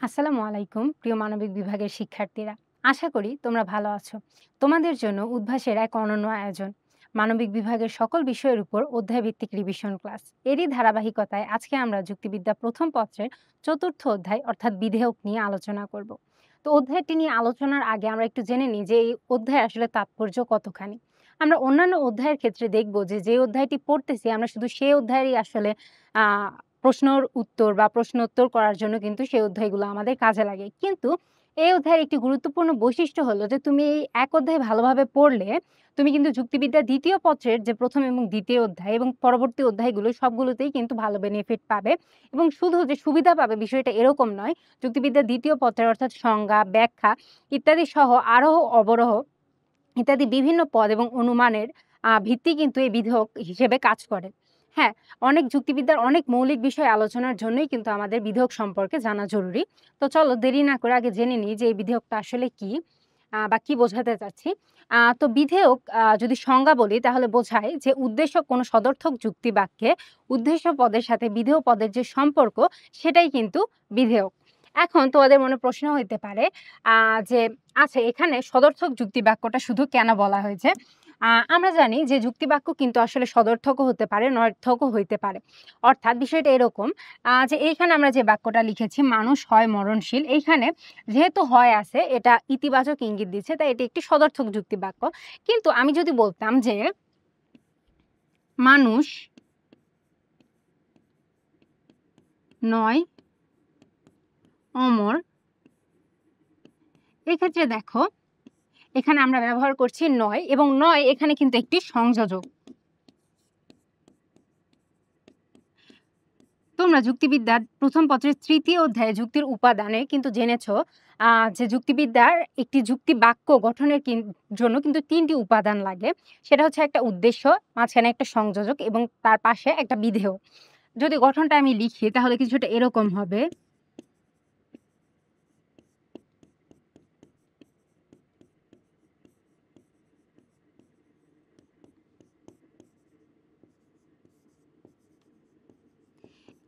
আসসালামু আলাইকুম প্রিয় মানবিক বিভাগের শিক্ষার্থীরা। আশা করি তোমরা ভালো আছো। তোমাদের জন্য উদ্ভাসের এক অনন্য আয়োজন, মানবিক বিভাগের সকল বিষয়ের উপর অধ্যায়ভিত্তিক রিভিশন ক্লাস। এরই ধারাবাহিকতায় আজকে আমরা যুক্তিবিদ্যা প্রথম পত্রের চতুর্থ অধ্যায় অর্থাৎ বিধেয়ক নিয়ে আলোচনা করব। তো অধ্যায়টি নিয়ে আলোচনার আগে আমরা একটু জেনে নিই যে এই অধ্যায় আসলে তাৎপর্য কতখানি। আমরা অন্যান্য অধ্যায়ের ক্ষেত্রে দেখব যে যে অধ্যায়টি পড়তেছি আমরা শুধু সেই অধ্যায়েরই আসলে আহ প্রশ্নর উত্তর বা প্রশ্নোত্তর করার জন্য কিন্তু সেই অধ্যায়গুলো আমাদের কাজে লাগে। কিন্তু এই অধ্যায়ের একটি গুরুত্বপূর্ণ বৈশিষ্ট্য হলো যে তুমি এই এক অধ্যায় ভালোভাবে পড়লে তুমি কিন্তু যুক্তিবিদ্যার ২য় পত্রের যে ১ম এবং ২য় অধ্যায় এবং পরবর্তী অধ্যায়গুলো সবগুলোতেই কিন্তু ভালো বেনিফিট পাবে এবং শুধু যে সুবিধা পাবে বিষয়টা এরকম নয়। যুক্তিবিদ্যার ২য় পত্রের অর্থাৎ সংজ্ঞা, ব্যাখ্যা ইত্যাদি সহ আরোহ, অবরোহ ইত্যাদি বিভিন্ন পদ এবং অনুমানের ভিত্তি কিন্তু এই বিধেয়ক হিসেবে কাজ করে। হ্যাঁ, অনেক যুক্তিবিদ্যার অনেক মৌলিক বিষয় আলোচনার জন্যই কিন্তু আমাদের বিধেয়ক সম্পর্কে জানা জরুরি। তো চলো দেরি না করে আগে জেনে নিই যে এই বিধেয়কটা আসলে কি বা কি বোঝাতে চাচ্ছি। তো বিধেয়ক যদি সংজ্ঞা বলি তাহলে বোঝায় যে উদ্দেশ্য কোনো সদর্থক যুক্তি বাক্যে উদ্দেশ্য পদের সাথে বিধেয় পদের যে সম্পর্ক সেটাই কিন্তু বিধেয়ক। এখন তোমাদের মনে প্রশ্ন হইতে পারে যে আচ্ছা এখানে সদর্থক যুক্তি বাক্যটা শুধু কেন বলা হয়েছে? আমরা জানি যে যুক্তি বাক্য কিন্তু আসলে সদর্থকও হতে পারে, নর্থকও হইতে পারে। অর্থাৎ বিষয়টা এরকম যে এইখানে আমরা যে বাক্যটা লিখেছি মানুষ হয় মরণশীল। এইখানে যেহেতু হয় আছে এটা ইতিবাচক ইঙ্গিত দিচ্ছে তাই এটি একটি সদর্থক যুক্তি বাক্য। কিন্তু আমি যদি বলতাম যে মানুষ নয় অমর, এক্ষেত্রে দেখো এখানে আমরা ব্যবহার করছি নয় এবং নয় এখানে কিন্তু একটি সংযোজক। তোমরা যুক্তিবিদ্যার প্রথম পত্রের ৩য় অধ্যায়ে যুক্তির উপাদানে কিন্তু জেনেছ যে যুক্তিবিদ্যার একটি যুক্তি বাক্য গঠনের জন্য কিন্তু ৩টি উপাদান লাগে। সেটা হচ্ছে একটা উদ্দেশ্য, মাঝখানে একটা সংযোজক এবং তার পাশে একটা বিধেয়। যদি গঠনটা আমি লিখি তাহলে কিছুটা এরকম হবে।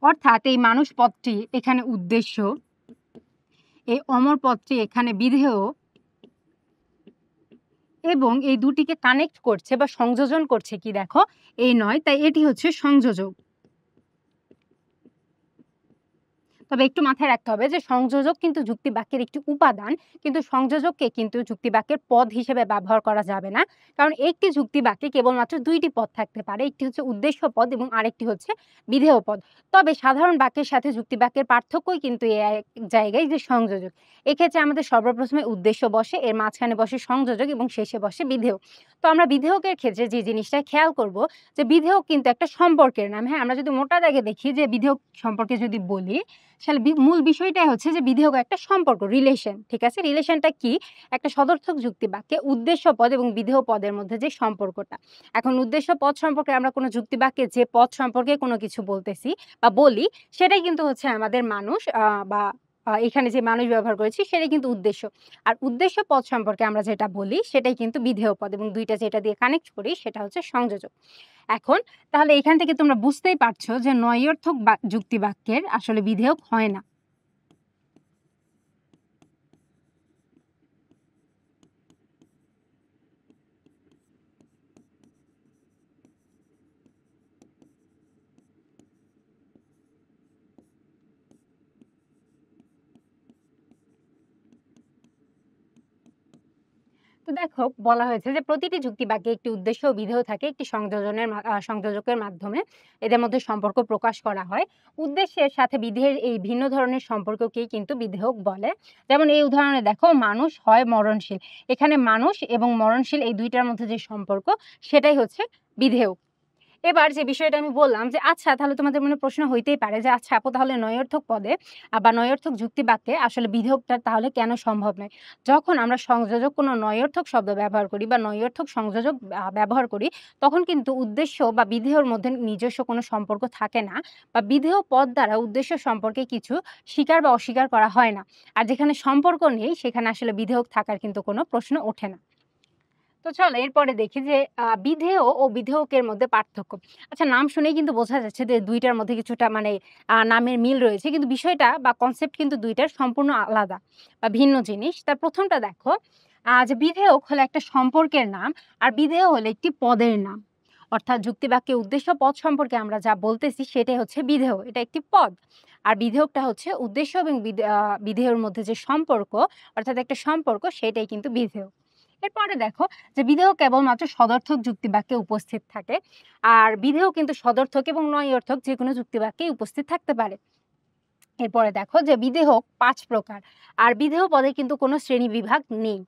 অর্থাৎ এই মানুষ পদটি এখানে উদ্দেশ্য, এই অমর পদটি এখানে বিধেয় এবং এই দুটিকে কানেক্ট করছে বা সংযোজন করছে কি দেখো এই নয়, তাই এটি হচ্ছে সংযোজক। তবে একটু মাথায় রাখতে হবে যে সংযোজক কিন্তু যুক্তি বাক্যের একটি উপাদান, কিন্তু সংযোজককে কিন্তু যুক্তি বাক্যের পদ হিসেবে ব্যবহার করা যাবে না। কারণ একটি যুক্তি বাক্যে কেবলমাত্র ২ টি পদ থাকতে পারে। একটি হচ্ছে উদ্দেশ্য পদ এবং আরেকটি হচ্ছে বিধেয় পদ। তবে সাধারণ বাক্যের সাথে যুক্তি বাক্যের পার্থক্যই কিন্তু এই এক জায়গায় যে সংযোজক। এক্ষেত্রে আমাদের সর্বপ্রথমে উদ্দেশ্য বসে, এর মাঝখানে বসে সংযোজক এবং শেষে বসে বিধেয়। তো আমরা বিধেয়কের ক্ষেত্রে যে জিনিসটা খেয়াল করব যে বিধেয়ক কিন্তু একটা সম্পর্কের নাম। হ্যাঁ, আমরা যদি মোটা দাগে দেখি যে বিধেয়ক সম্পর্কে যদি বলি আসলে মূল বিষয়টাই হচ্ছে যে বিধেয়ক একটা সম্পর্ক, রিলেশন। ঠিক আছে? রিলেশনটা কি? একটা সদর্থক যুক্তি বাক্যে উদ্দেশ্য পদ এবং বিধেয় পদের মধ্যে যে সম্পর্কটা। এখন উদ্দেশ্য পদ সম্পর্কে আমরা কোনো যুক্তি বাক্যে যে পদ সম্পর্কে কোনো কিছু বলতেছি বা বলি, সেটাই কিন্তু হচ্ছে আমাদের মানুষ বা এখানে যে মানুষ ব্যবহার করেছি সেটাই কিন্তু উদ্দেশ্য। আর উদ্দেশ্য পদ সম্পর্কে আমরা যেটা বলি সেটাই কিন্তু বিধেয় পদ এবং ২ টা যেটা দিয়ে কানেক্ট করি সেটা হচ্ছে সংযোজক। এখন তাহলে এখান থেকে তোমরা বুঝতেই পারছো যে নঞর্থক যুক্তি বাক্যের আসলে বিধেয়ক হয় না। তো দেখো বলা হয়েছে যে প্রতিটি যুক্তি বাক্যে একটি উদ্দেশ্য ও বিধেয় থাকে একটি সংযোজকের মাধ্যমে এদের মধ্যে সম্পর্ক প্রকাশ করা হয়। উদ্দেশ্যের সাথে বিধেয়ের এই ভিন্ন ধরনের সম্পর্ককেই কিন্তু বিধেয়ক বলে। যেমন এই উদাহরণে দেখো মানুষ হয় মরণশীল। এখানে মানুষ এবং মরণশীল এই ২ টার মধ্যে যে সম্পর্ক সেটাই হচ্ছে বিধেয়ক। এবার যে বিষয়টা আমি বললাম যে আচ্ছা তাহলে তোমাদের মনে প্রশ্ন হইতেই পারে যে আচ্ছা আপু তাহলে নঞর্থক পদে বা নঞর্থক যুক্তি বাক্যে আসলে বিধেয়কটা তাহলে কেন সম্ভব নয়? যখন আমরা সংযোজক কোনো নঞর্থক শব্দ ব্যবহার করি বা নঞর্থক সংযোজক ব্যবহার করি তখন কিন্তু উদ্দেশ্য বা বিধেয়র মধ্যে নিজস্ব কোনো সম্পর্ক থাকে না বা বিধেয় পদ দ্বারা উদ্দেশ্য সম্পর্কে কিছু স্বীকার বা অস্বীকার করা হয় না। আর যেখানে সম্পর্ক নেই সেখানে আসলে বিধেয়ক থাকার কিন্তু কোনো প্রশ্ন ওঠে না। তো চলো এরপরে দেখি যে বিধেয় ও বিধেয়কের মধ্যে পার্থক্য। আচ্ছা, নাম শুনেই কিন্তু বোঝা যাচ্ছে যে ২ টার মধ্যে কিছুটা মানে নামের মিল রয়েছে। কিন্তু বিষয়টা বা কনসেপ্ট কিন্তু ২ টার সম্পূর্ণ আলাদা বা ভিন্ন জিনিস। তার ১ম টা দেখো যে বিধেয়ক হলো একটা সম্পর্কের নাম, আর বিধেয় হলো একটি পদের নাম। অর্থাৎ যুক্তিবাক্যের উদ্দেশ্য পদ সম্পর্কে আমরা যা বলতেছি সেটাই হচ্ছে বিধেয়। এটা একটি পদ। আর বিধেয়কটা হচ্ছে উদ্দেশ্য এবং বিধেয়র মধ্যে যে সম্পর্ক, অর্থাৎ একটা সম্পর্ক, সেটাই কিন্তু বিধেয়। এরপরে দেখো যে বিধেয় কেবলমাত্র সদর্থক যুক্তিবাক্যে উপস্থিত থাকে। আর বিধেয় কিন্তু সদর্থক এবং নঞর্থক যেকোনো যুক্তিবাক্যে উপস্থিত থাকতে পারে। এরপরে দেখো যে বিধেয়ক ৫ প্রকার। আর বিধেয় পদে কিন্তু কোনো শ্রেণীবিভাগ নেই।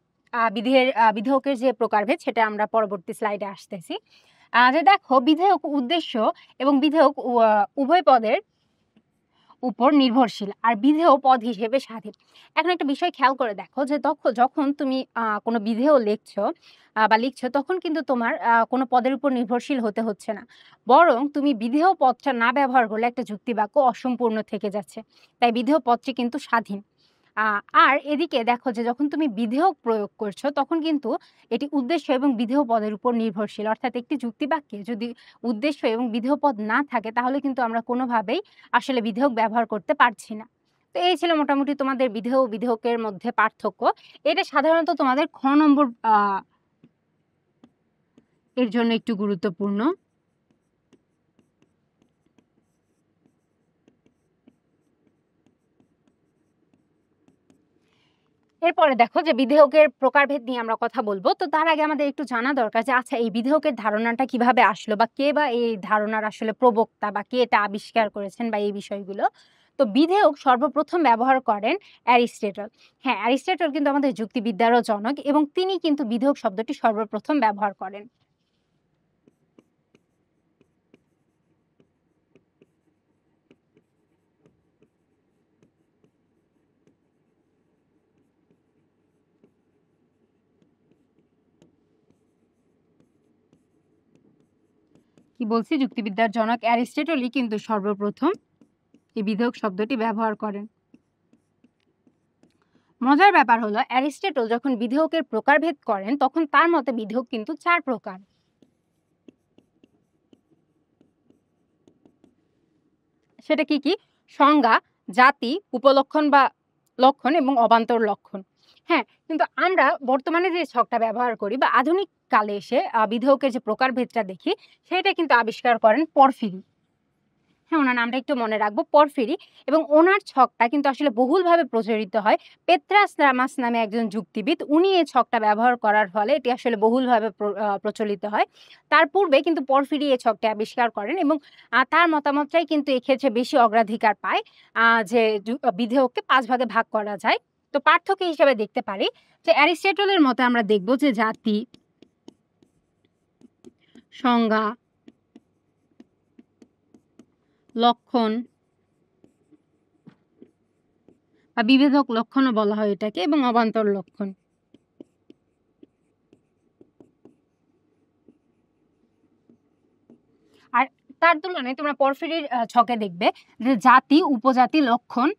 বিধেয়কের যে প্রকারভেদ সেটা আমরা পরবর্তী স্লাইডে আসতেছি। যে দেখো বিধেয়ক উদ্দেশ্য এবং বিধেয়ক উভয় পদের উপর নির্ভরশীল, আর বিধেয় পদ হিসেবে স্বাধীন। এখন একটা বিষয় খেয়াল করে দেখো যে যখন তুমি কোনো বিধেয় লিখছো তখন কিন্তু তোমার কোনো পদের উপর নির্ভরশীল হতে হচ্ছে না। বরং তুমি বিধেয় পদটা না ব্যবহার করলে একটা যুক্তিবাক্য অসম্পূর্ণ থেকে যাচ্ছে। তাই বিধেয় পদটি কিন্তু স্বাধীন। আ আর এদিকে দেখো যে যখন তুমি বিধেয়ক প্রয়োগ করছো তখন কিন্তু এটি উদ্দেশ্য এবং বিধেয় পদের উপর নির্ভরশীল। অর্থাৎ একটি যুক্তিবাক্যে যদি উদ্দেশ্য এবং বিধেয় পদ না থাকে তাহলে কিন্তু আমরা কোনোভাবেই আসলে বিধেয়ক ব্যবহার করতে পারছি না। তো এই ছিল মোটামুটি তোমাদের বিধেয় ও বিধেয়কের মধ্যে পার্থক্য। এটা সাধারণত তোমাদের খ নম্বর এর জন্য একটু গুরুত্বপূর্ণ। এরপরে দেখো যে বিধেয়কের প্রকারভেদ নিয়ে আমরা কথা বলবো। তো তার আগে আমাদের একটু জানা দরকার যে আচ্ছা, এই বিধেয়কের ধারণাটা কিভাবে আসলো বা কে বা এই ধারণার আসলে প্রবক্তা বা কে এটা আবিষ্কার করেছেন বা এই বিষয়গুলো। তো বিধেয়ক সর্বপ্রথম ব্যবহার করেন অ্যারিস্টটল। হ্যাঁ, অ্যারিস্টটল কিন্তু আমাদের যুক্তিবিদ্যারও জনক এবং তিনি কিন্তু বিধেয়ক শব্দটি সর্বপ্রথম ব্যবহার করেন। কি বলছি, যুক্তিবিদ্যার জনক অ্যারিস্টটলই কিন্তু সর্বপ্রথম এই বিধেয়ক শব্দটি ব্যবহার করেন। মজার ব্যাপার হলো অ্যারিস্টটল যখন বিধেয়কের প্রকারভেদ করেন তখন তার মতে বিধেয়ক কিন্তু ৪ প্রকার। সেটা কি, কি? সংজ্ঞা, জাতি, উপলক্ষণ বা লক্ষণ এবং অবান্তর লক্ষণ। হ্যাঁ, কিন্তু আমরা বর্তমানে যে ছকটা ব্যবহার করি বা আধুনিক কালে এসে বিধেয়কের যে প্রকারভেদটা দেখি, সেটা কিন্তু আবিষ্কার করেন পরফিরি। হ্যাঁ, উনার নামটা একটু মনে রাখবো, পরফিরি। এবং ওনার ছকটা কিন্তু আসলে বহুলভাবে প্রচলিত হয়। পেত্রাস রামাস নামে একজন যুক্তিবিদ, উনি এই ছকটা ব্যবহার করার ফলে এটি আসলে বহুলভাবে প্রচলিত হয়। তার পূর্বে কিন্তু পরফিরি এই ছকটা আবিষ্কার করেন এবং তার মতামতটাই কিন্তু এক্ষেত্রে বেশি অগ্রাধিকার পায়। যে বিধেয়ককে ৫ ভাগে ভাগ করা যায়। তো পার্থক্য হিসেবে দেখতে পারি যে অ্যারিস্টটলের মতে আমরা দেখব যে জাতি, সংজ্ঞা, লক্ষণ বা বিভেদক লক্ষণও বলা হয় এটাকে, এবং অবান্তর লক্ষণ। আর তার তুলনায় তোমরা পরফিরির ছকে দেখবে যে জাতি, উপজাতি, লক্ষণ,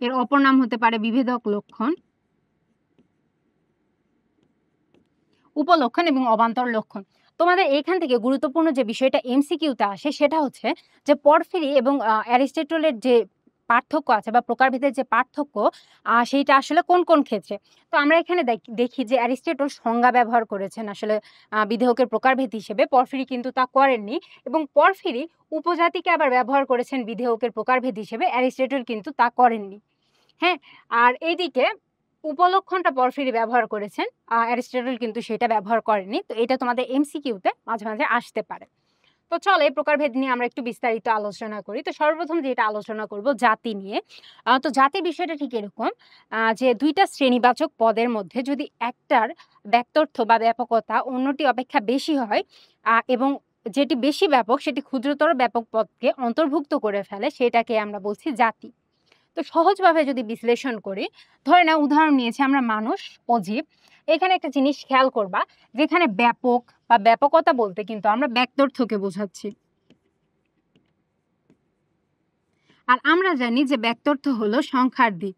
এর অপর নাম হতে পারে বিভেদক লক্ষণ, উপলক্ষণ এবং অবান্তর লক্ষণ। তোমাদের এইখান থেকে গুরুত্বপূর্ণ যে বিষয়টা এমসিকিউতে আসে সেটা হচ্ছে যে পরফিরি এবং অ্যারিস্টটলের যে পার্থক্য আছে বা প্রকারভেদের যে পার্থক্য, সেইটা আসলে কোন, কোন ক্ষেত্রে। তো আমরা এখানে দেখি যে অ্যারিস্টটল সংজ্ঞা ব্যবহার করেছেন আসলে বিধেয়কের প্রকারভেদ হিসেবে। পরফিরি কিন্তু তা করেননি এবং পরফিরি উপজাতিকে আবার ব্যবহার করেছেন বিধেয়কের প্রকারভেদ হিসেবে। অ্যারিস্টটল কিন্তু তা করেননি। হ্যাঁ? আর এইদিকে উপলক্ষণটা পরফিরি ব্যবহার করেছেন। অ্যারিস্টটল কিন্তু সেটা ব্যবহার করেননি। তো এটা তোমাদের এমসিকিউতে মাঝে, মাঝে আসতে পারে। তো চলো এই প্রকারভেদ নিয়ে আমরা একটু বিস্তারিত আলোচনা করি। তো সর্বপ্রথম যেটা আলোচনা করব জাতি নিয়ে। তো জাতির বিষয়টা ঠিক এরকম যে ২ টা শ্রেণীবাচক পদের মধ্যে যদি একটার ব্যক্তর্থ বা ব্যাপকতা অন্যটি অপেক্ষা বেশি হয় এবং যেটি বেশি ব্যাপক সেটি ক্ষুদ্রতর ব্যাপক পদকে অন্তর্ভুক্ত করে ফেলে, সেটাকে আমরা বলছি জাতি। তো সহজভাবে যদি বিশ্লেষণ করি, ধরে নাও উদাহরণ নিয়েছি আমরা মানুষ ও জীব। এখানে একটা জিনিস খেয়াল করবা, যেখানে ব্যাপক বা ব্যাপকতা বলতে কিন্তু আমরা ব্যক্তর্থকে বোঝাচ্ছি। আর আমরা জানি যে ব্যক্তর্থ হলো সংখ্যার দিক।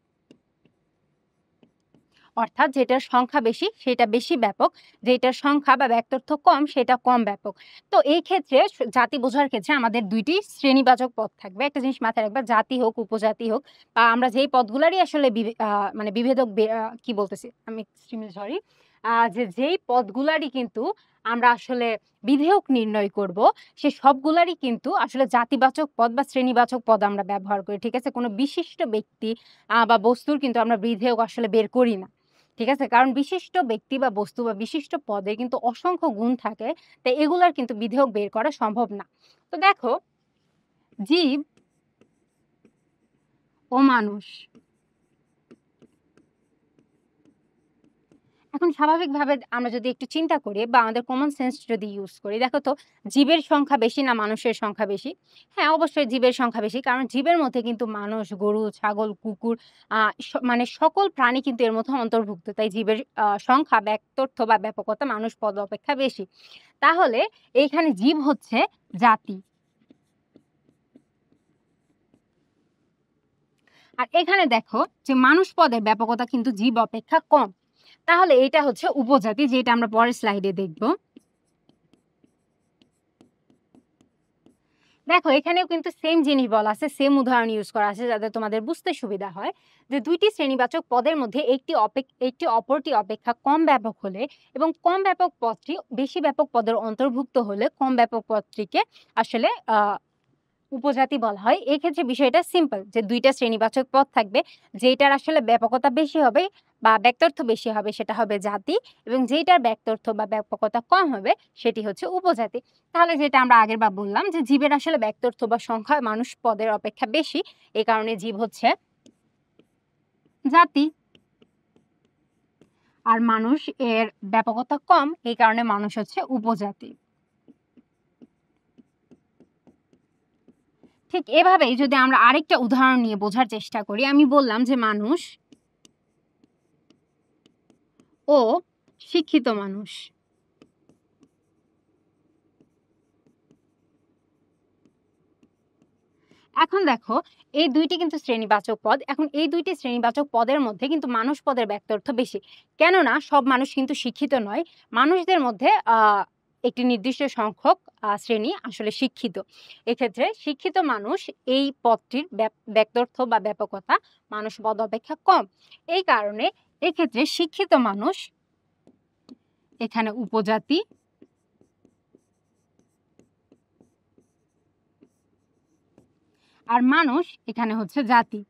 অর্থাৎ যেটার সংখ্যা বেশি সেটা বেশি ব্যাপক, যেটার সংখ্যা বা ব্যক্তর্থ কম সেটা কম ব্যাপক। তো এই ক্ষেত্রে জাতি বোঝার ক্ষেত্রে আমাদের ২ টি শ্রেণীবাচক পদ থাকবে। একটা জিনিস মাথায় রাখবা, জাতি হোক, উপজাতি হোক, বা আমরা যেই পদগুলারই আসলে মানে বিভেদক কি বলতেছি আমি, এক্সট্রিমলি সরি। যেই পদগুলারই কিন্তু আমরা আসলে বিধেয়ক নির্ণয় করব, সে সবগুলারই কিন্তু আসলে জাতিবাচক পদ বা শ্রেণীবাচক পদ আমরা ব্যবহার করি। ঠিক আছে? কোনো বিশিষ্ট ব্যক্তি বা বস্তুর কিন্তু আমরা বিধেয়ক আসলে বের করি না। ঠিক আছে? কারণ বিশিষ্ট ব্যক্তি বা বস্তু বা বিশিষ্ট পদে কিন্তু অসংখ্য গুণ থাকে। তাই এগুলার কিন্তু বিধেয়ক বের করা সম্ভব না। তো দেখো, জীব ও মানুষ। এখন স্বাভাবিকভাবে আমরা যদি একটু চিন্তা করি বা আমাদের কমন সেন্স যদি ইউজ করি, দেখো তো জীবের সংখ্যা বেশি না মানুষের সংখ্যা বেশি? হ্যাঁ, অবশ্যই জীবের সংখ্যা বেশি। কারণ জীবের মধ্যে কিন্তু মানুষ, গরু, ছাগল, কুকুর, আ মানে সকল প্রাণী কিন্তু এর মধ্যে অন্তর্ভুক্ত। তাই জীবের সংখ্যা, ব্যক্তর্থ বা ব্যাপকতা মানুষ পদ অপেক্ষা বেশি। তাহলে এইখানে জীব হচ্ছে জাতি। আর এখানে দেখো যে মানুষ পদের ব্যাপকতা কিন্তু জীব অপেক্ষা কম। তাহলে এটা হচ্ছে উপজাতি, যেটা আমরা পরের স্লাইডে দেখব। দেখো এখানেও কিন্তু সেম জিনিস বলা আছে, সেম উদাহরণ ইউজ করা আছে যাতে তোমাদের বুঝতে সুবিধা হয়। যে ২ টি শ্রেণীবাচক পদের মধ্যে একটি অপরটি অপেক্ষা কম ব্যাপক হলে এবং কম ব্যাপক পদটি বেশি ব্যাপক পদের অন্তর্ভুক্ত হলে কম ব্যাপক পদটিকে আসলে উপজাতি বলা হয়। এক্ষেত্রে বিষয়টা সিম্পল, যে ২ টা শ্রেণীবাচক পদ থাকবে। যেইটার আসলে ব্যাপকতা বেশি হবে বা ব্যক্তার্থ বেশি হবে সেটা হবে জাতি, এবং যেইটার ব্যক্তার্থ বা ব্যাপকতা কম হবে সেটি হচ্ছে উপজাতি। তাহলে যেটা আমরা আগেরবার বললাম যে জীবের আসলে ব্যক্তার্থ বা সংখ্যা মানুষ পদের অপেক্ষা বেশি। এই কারণে জীব হচ্ছে জাতি। আর মানুষ এর ব্যাপকতা কম, এই কারণে মানুষ হচ্ছে উপজাতি। ঠিক এভাবেই যদি আমরা আরেকটা উদাহরণ নিয়ে বোঝার চেষ্টা করি, আমি বললাম যে মানুষ ও শিক্ষিত মানুষ। এখন দেখো, এই ২ টি কিন্তু শ্রেণীবাচক পদ। এখন এই ২ টি শ্রেণীবাচক পদের মধ্যে কিন্তু মানুষ পদের ব্যক্তার্থ বেশি। কেননা সব মানুষ কিন্তু শিক্ষিত নয়। মানুষদের মধ্যে একটি নির্দিষ্ট সংখ্যক শ্রেণী আসলে শিক্ষিত। এক্ষেত্রে শিক্ষিত মানুষ এই পদটির ব্যক্তার্থ বা ব্যাপকতা মানুষ পদ অপেক্ষা কম। এই কারণে এক্ষেত্রে শিক্ষিত মানুষ এখানে উপজাতি, আর মানুষ এখানে হচ্ছে জাতি।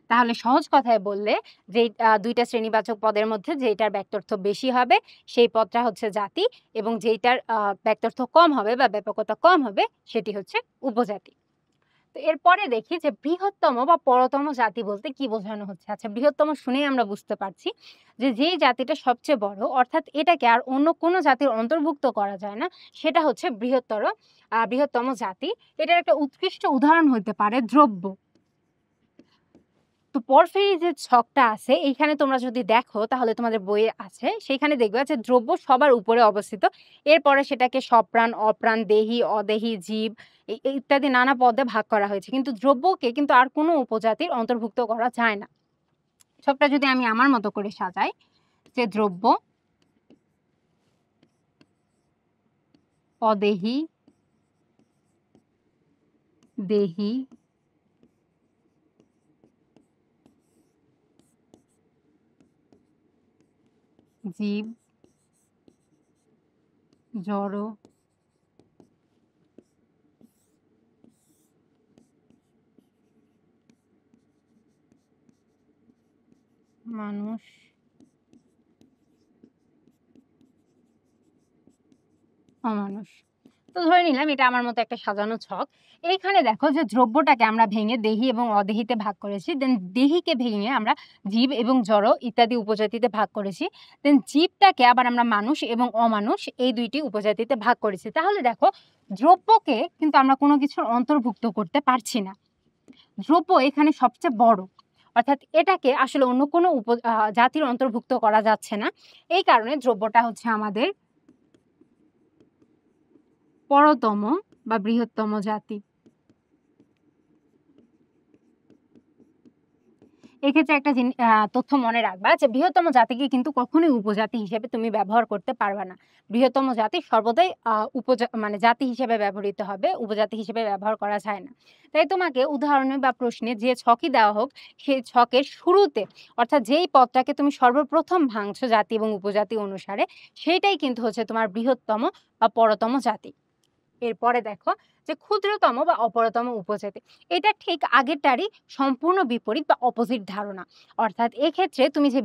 তাহলে সহজ কথায় বললে, যে ২ টা শ্রেণীবাচক পদের মধ্যে যেইটার ব্যক্তার্থ বেশি হবে সেই পদটা হচ্ছে জাতি, এবং যেইটার ব্যক্তার্থ কম হবে বা ব্যাপকতা কম হবে সেটি হচ্ছে উপজাতি। তো এরপরে দেখি যে বৃহত্তম বা পরতম জাতি বলতে কি বোঝানো হচ্ছে। আচ্ছা, বৃহত্তম শুনেই আমরা বুঝতে পারছি যে যেই জাতিটা সবচেয়ে বড়, অর্থাৎ এটাকে আর অন্য কোনো জাতির অন্তর্ভুক্ত করা যায় না, সেটা হচ্ছে বৃহত্তম জাতি। এটার একটা উৎকৃষ্ট উদাহরণ হইতে পারে দ্রব্য। তো পরফিরি যে ছকটা আছে এইখানে তোমরা যদি দেখো তাহলে তোমাদের বইয়ে আছে, সেখানে দেখবা যে দ্রব্য সবার উপরে অবস্থিত। এরপরে সেটাকে সপ্রাণ, অপ্রাণ, দেহি, অদেহি, জীব ইত্যাদি নানা পদে ভাগ করা হয়েছে। কিন্তু দ্রব্যকে কিন্তু আর কোনো উপজাতির অন্তর্ভুক্ত করা যায় না। ছকটা যদি আমি আমার মতো করে সাজাই, যে দ্রব্য, অদেহি, দেহি, জীব, জড়, মানুষ, অমানুষ। তো ধরে নিলাম এটা আমার মতো একটা সাজানো ছক। এইখানে দেখো যে দ্রব্যটাকে আমরা ভেঙে দেহি এবং অদেহিতে ভাগ করেছি। দেন দেহিকে ভেঙে আমরা জীব এবং জড় ইত্যাদি উপজাতিতে ভাগ করেছি। দেন জীবটাকে আবার আমরা মানুষ এবং অমানুষ এই ২ টি উপজাতিতে ভাগ করেছি। তাহলে দেখো, দ্রব্যকে কিন্তু আমরা কোনো কিছুর অন্তর্ভুক্ত করতে পারছি না। দ্রব্য এখানে সবচেয়ে বড়। অর্থাৎ এটাকে আসলে অন্য কোনো জাতির অন্তর্ভুক্ত করা যাচ্ছে না। এই কারণে দ্রব্যটা হচ্ছে আমাদের পরতম বা বৃহত্তম জাতি। এক্ষেত্রে একটা তথ্য মনে রাখবা যে বৃহত্তম জাতিকে কিন্তু কখনোই উপজাতি হিসেবে তুমি ব্যবহার করতে পারবা না। বৃহত্তম জাতি সর্বদাই মানে জাতি হিসেবে ব্যবহৃত হবে, উপজাতি হিসেবে ব্যবহার করা যায় না। তাই তোমাকে উদাহরণে বা প্রশ্নে যে ছকই দেওয়া হোক, সেই ছকের শুরুতে অর্থাৎ যেই পদটাকে তুমি সর্বপ্রথম ভাঙছো জাতি এবং উপজাতি অনুসারে, সেইটাই কিন্তু হচ্ছে তোমার বৃহত্তম বা পরতম জাতি। এরপরে দেখো যে ক্ষুদ্রতম বা অপরতম উপজাতি, এটা ঠিক আগেরটারই সম্পূর্ণ বিপরীত বা অপোজিট ধারণা। অর্থাৎ এক্ষেত্রে তুমি যে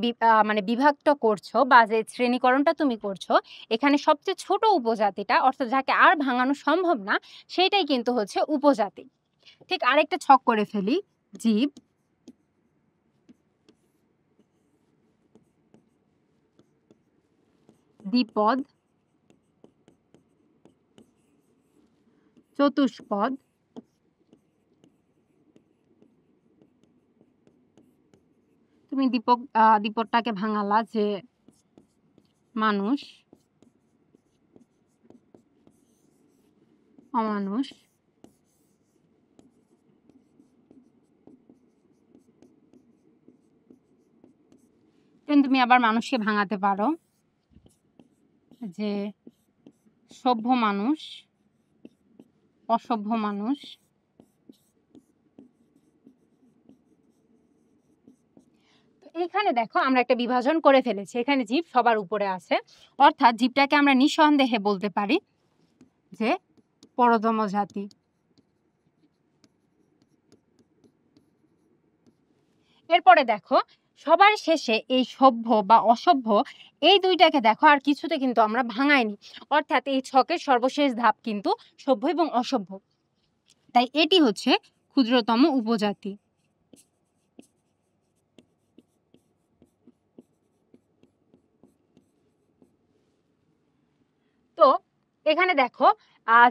মানে বিভাগটা করছো বা যে শ্রেণীকরণটা তুমি করছো, এখানে সবচেয়ে ছোট উপজাতিটা অর্থাৎ যাকে আর ভাঙানো সম্ভব না, সেইটাই কিন্তু হচ্ছে উপজাতি। ঠিক আরেকটা ছক করে ফেলি। জীব, দ্বিপদ, চতুষ্পদ, তুমি দ্বিপদটাকে ভাঙালা যে মানুষ, অমানুষ, তুমি আবার মানুষকে ভাঙাতে পারো যে সভ্য মানুষ, অসভ্য মানুষ। এখানে দেখো আমরা একটা বিভাজন করে ফেলেছি। এখানে জীব সবার উপরে আছে, অর্থাৎ জীবটাকে আমরা নিঃসন্দেহে বলতে পারি যে পরতম জাতি। এরপরে দেখো সবার শেষে এই সভ্য বা অসভ্য, এই দুইটাকে দেখো আর কিছুতে কিন্তু আমরা ভাঙাইনি, অর্থাৎ এই ছকের সর্বশেষ ধাপ কিন্তু সভ্য এবং অসভ্য। তাই এটি হচ্ছে ক্ষুদ্রতম উপজাতি। তো এখানে দেখো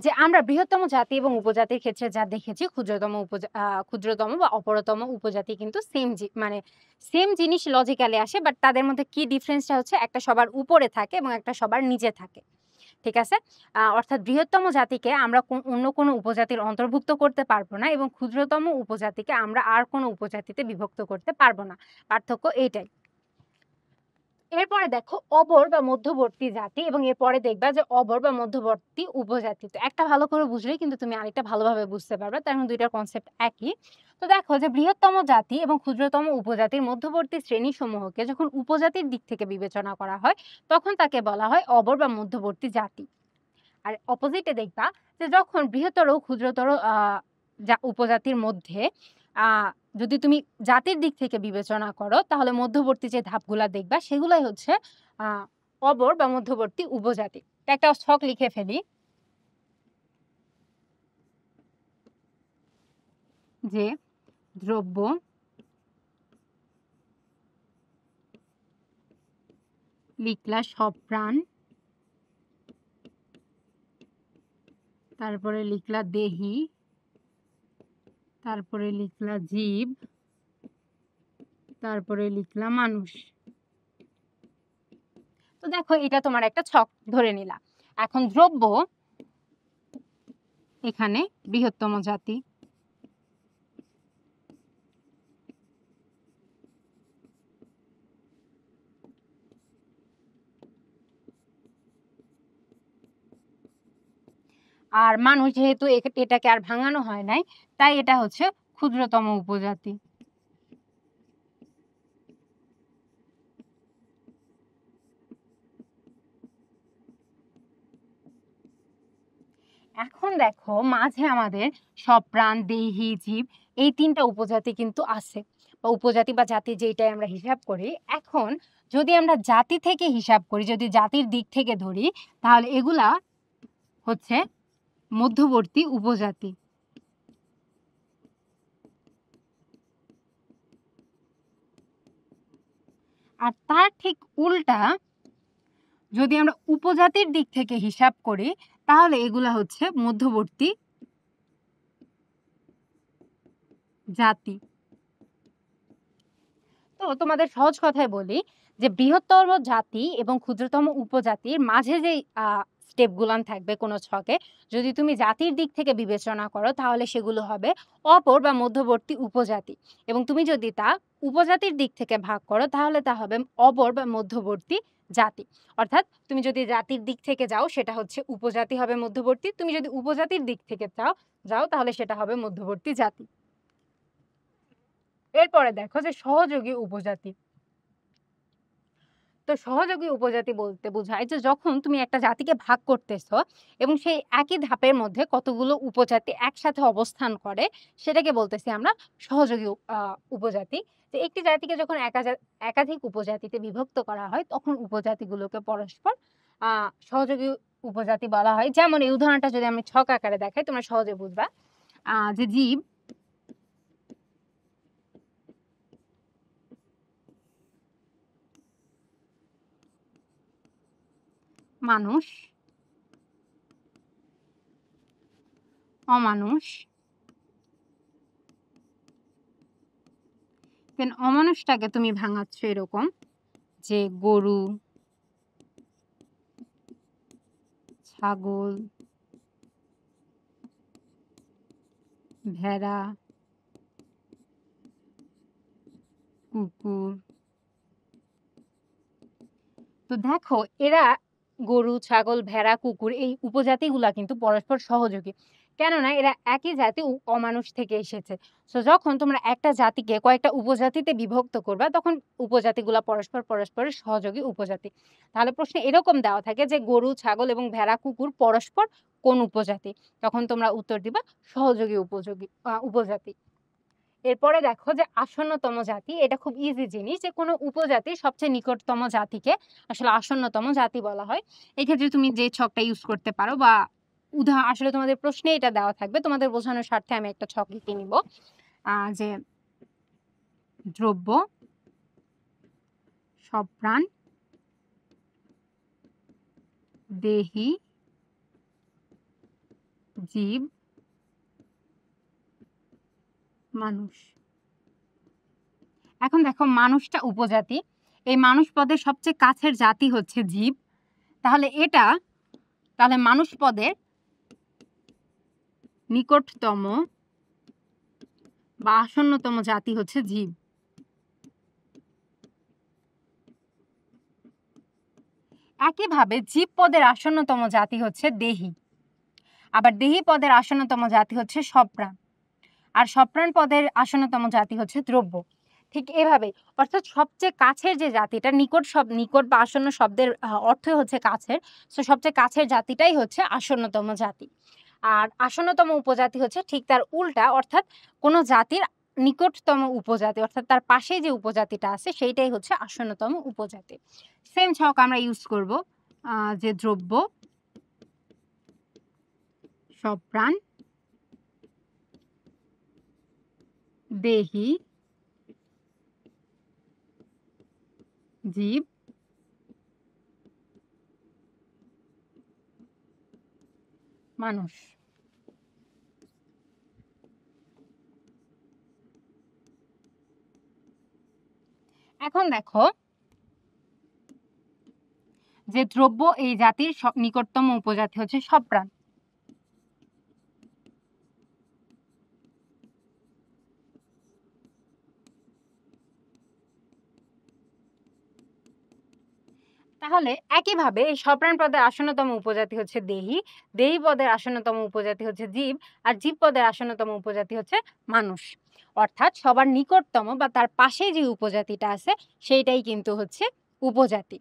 যে আমরা বৃহত্তম জাতি এবং উপজাতির ক্ষেত্রে যা দেখেছি, ক্ষুদ্রতম বা অপরতম উপজাতি কিন্তু মানে সেম জিনিস লজিক্যালি আসে, বাট তাদের মধ্যে কি ডিফারেন্সটা হচ্ছে একটা সবার উপরে থাকে এবং একটা সবার নিচে থাকে। ঠিক আছে? অর্থাৎ বৃহত্তম জাতিকে আমরা অন্য কোনো উপজাতির অন্তর্ভুক্ত করতে পারবো না এবং ক্ষুদ্রতম উপজাতিকে আমরা আর কোনো উপজাতিতে বিভক্ত করতে পারবো না। পার্থক্য এইটাই। এরপরে দেখো অবর বা মধ্যবর্তী জাতি এবং এরপরে দেখবা যে অবর বা মধ্যবর্তী উপজাতি। তো একটা ভালো করে বুঝলেই কিন্তু তুমি আরেকটা ভালোভাবে বুঝতে পারবে, তার মানে দুইটার কনসেপ্ট একই। তো দেখো যে বৃহত্তম জাতি এবং ক্ষুদ্রতম উপজাতির মধ্যবর্তী শ্রেণী সমূহকে যখন উপজাতির দিক থেকে বিবেচনা করা হয়, তখন তাকে বলা হয় অবর বা মধ্যবর্তী জাতি। আর অপোজিটে দেখবা যে যখন বৃহত্তর ও ক্ষুদ্রতর উপজাতির মধ্যে যদি তুমি জাতির দিক থেকে বিবেচনা করো, তাহলে মধ্যবর্তী যে ধাপগুলা দেখবা সেগুলাই হচ্ছে অবর বা মধ্যবর্তী উপজাতি। একটা ছক লিখে ফেলি যে দ্রব্য, লিখলা সব প্রাণ, তারপরে লিখলা দেহি, তারপরে লিখলা জীব, তারপরে লিখলা মানুষ। তো দেখো এটা তোমার একটা ছক ধরে নিলা। এখন দ্রব্য, এখানে বৃহত্তম জাতি, আর মানুষ যেহেতু এটাকে আর ভাঙানো হয় নাই, তাই এটা হচ্ছে ক্ষুদ্রতম উপজাতি। এখন দেখো মাঝে আমাদের সপ্রাণ, দেহি, জীব, এই তিনটা উপজাতি কিন্তু আছে, বা উপজাতি বা জাতি যেটাই আমরা হিসাব করি। এখন যদি আমরা জাতি থেকে হিসাব করি, যদি জাতির দিক থেকে ধরি, তাহলে এগুলা হচ্ছে মধ্যবর্তী উপজাতি। আর তার ঠিক উল্টা যদি আমরা উপজাতির দিক থেকে হিসাব করি, তাহলে এগুলা হচ্ছে মধ্যবর্তী জাতি। তো তোমাদের সহজ কথায় বলি যে বৃহত্তম জাতি এবং ক্ষুদ্রতম উপজাতির মাঝে যে স্টেপগুলান থাকবে কোনো ছকে। যদি তুমি জাতির দিক থেকে বিবেচনা করো তাহলে সেগুলো হবে অপর বা মধ্যবর্তী উপজাতি এবং তুমি যদি তা উপজাতির দিক থেকে ভাগ করো তাহলে তা হবে অপর বা মধ্যবর্তী জাতি। অর্থাৎ তুমি যদি জাতির দিক থেকে যাও সেটা হচ্ছে উপজাতি হবে মধ্যবর্তী, তুমি যদি উপজাতির দিক থেকে যাও তাহলে সেটা হবে মধ্যবর্তী জাতি। এরপরে দেখো যে সহযোগী উপজাতি। তো সহযোগী উপজাতি বলতে বোঝায় যে যখন তুমি একটা জাতিকে ভাগ করতেছো এবং সেই একই ধাপের মধ্যে কতগুলো উপজাতি একসাথে অবস্থান করে সেটাকে বলতেছি আমরা সহযোগী উপজাতি। যে একটি জাতিকে যখন একাধিক উপজাতিতে বিভক্ত করা হয় তখন উপজাতিগুলোকে পরস্পর সহযোগী উপজাতি বলা হয়। যেমন এই উদাহরণটা যদি আমি ছক আকারে দেখাই তোমরা সহজে বুঝবা। যে জীব, মানুষ, অমানুষ, দেন অমানুষটাকে তুমি ভাঙাচ্ছ এরকম যে গরু, ছাগল, ভেড়া, কুকুর। তো দেখো এরা গরু, ছাগল, ভেড়া, কুকুর এই উপজাতিগুলা কিন্তু পরস্পর সহযোগী। কেননা এরা একই জাতি অমানুষ থেকে এসেছে। সো যখন তোমরা একটা জাতিকে কয়েকটা উপজাতিতে বিভক্ত করবা তখন উপজাতিগুলা পরস্পরের সহযোগী উপজাতি। তাহলে প্রশ্নে এরকম দেওয়া থাকে যে গরু, ছাগল এবং ভেড়া, কুকুর পরস্পর কোন উপজাতি? তখন তোমরা উত্তর দিবা সহযোগী উপজাতি। এরপরে দেখো যে আসন্নতম জাতি, এটা খুব ইজি জিনিস যে কোনো উপজাতির সবচেয়ে নিকটতম জাতিকে আসলে আসন্নতম জাতি বলা হয়। এক্ষেত্রে তুমি যে ছকটা ইউজ করতে পারো বা আসলে তোমাদের প্রশ্নে এটা দেওয়া থাকবে, তোমাদের বোঝানোর স্বার্থে আমি একটা ছক লিখে নিব। যে দ্রব্য, সপ্রাণ, দেহি, জীব, মানুষ। এখন দেখো মানুষটা উপজাতি, এই মানুষ পদের সবচেয়ে কাছের জাতি হচ্ছে জীব। তাহলে মানুষ পদের নিকটতম বা আসন্নতম জাতি হচ্ছে জীব। একইভাবে জীব পদের আসন্নতম জাতি হচ্ছে দেহি, আবার দেহি পদের আসন্নতম জাতি হচ্ছে সপ্রাণ, আর সপ্রাণ পদের আসন্নতম জাতি হচ্ছে দ্রব্য। ঠিক এভাবে অর্থাৎ সবচেয়ে কাছের যে জাতিটা, নিকট বা আসন্ন শব্দের অর্থই হচ্ছে কাছের, তো সবচেয়ে কাছের জাতিটাই হচ্ছে আসন্নতম জাতি। আর আসন্নতম উপজাতি হচ্ছে ঠিক তার উল্টা, অর্থাৎ কোন জাতির নিকটতম উপজাতি অর্থাৎ তার পাশে যে উপজাতিটা আছে সেইটাই হচ্ছে আসন্নতম উপজাতি। সেম ছক আমরা ইউজ করব যে দ্রব্য, সপ্রাণ, দেহি, জীব, মানুষ। এখন দেখো যে দ্রব্য এই জাতির নিকটতম উপজাতি হচ্ছে সপ্রাণ। তাহলে একইভাবে এই সপ্রাণ পদের আসন্নতম উপজাতি হচ্ছে দেহি, দেহি পদের আসন্নতম উপজাতি হচ্ছে জীব, আর জীব পদের আসন্নতম উপজাতি হচ্ছে মানুষ। অর্থাৎ সবার নিকটতম বা তার পাশে যে উপজাতিটা আছে সেইটাই কিন্তু হচ্ছে উপজাতি।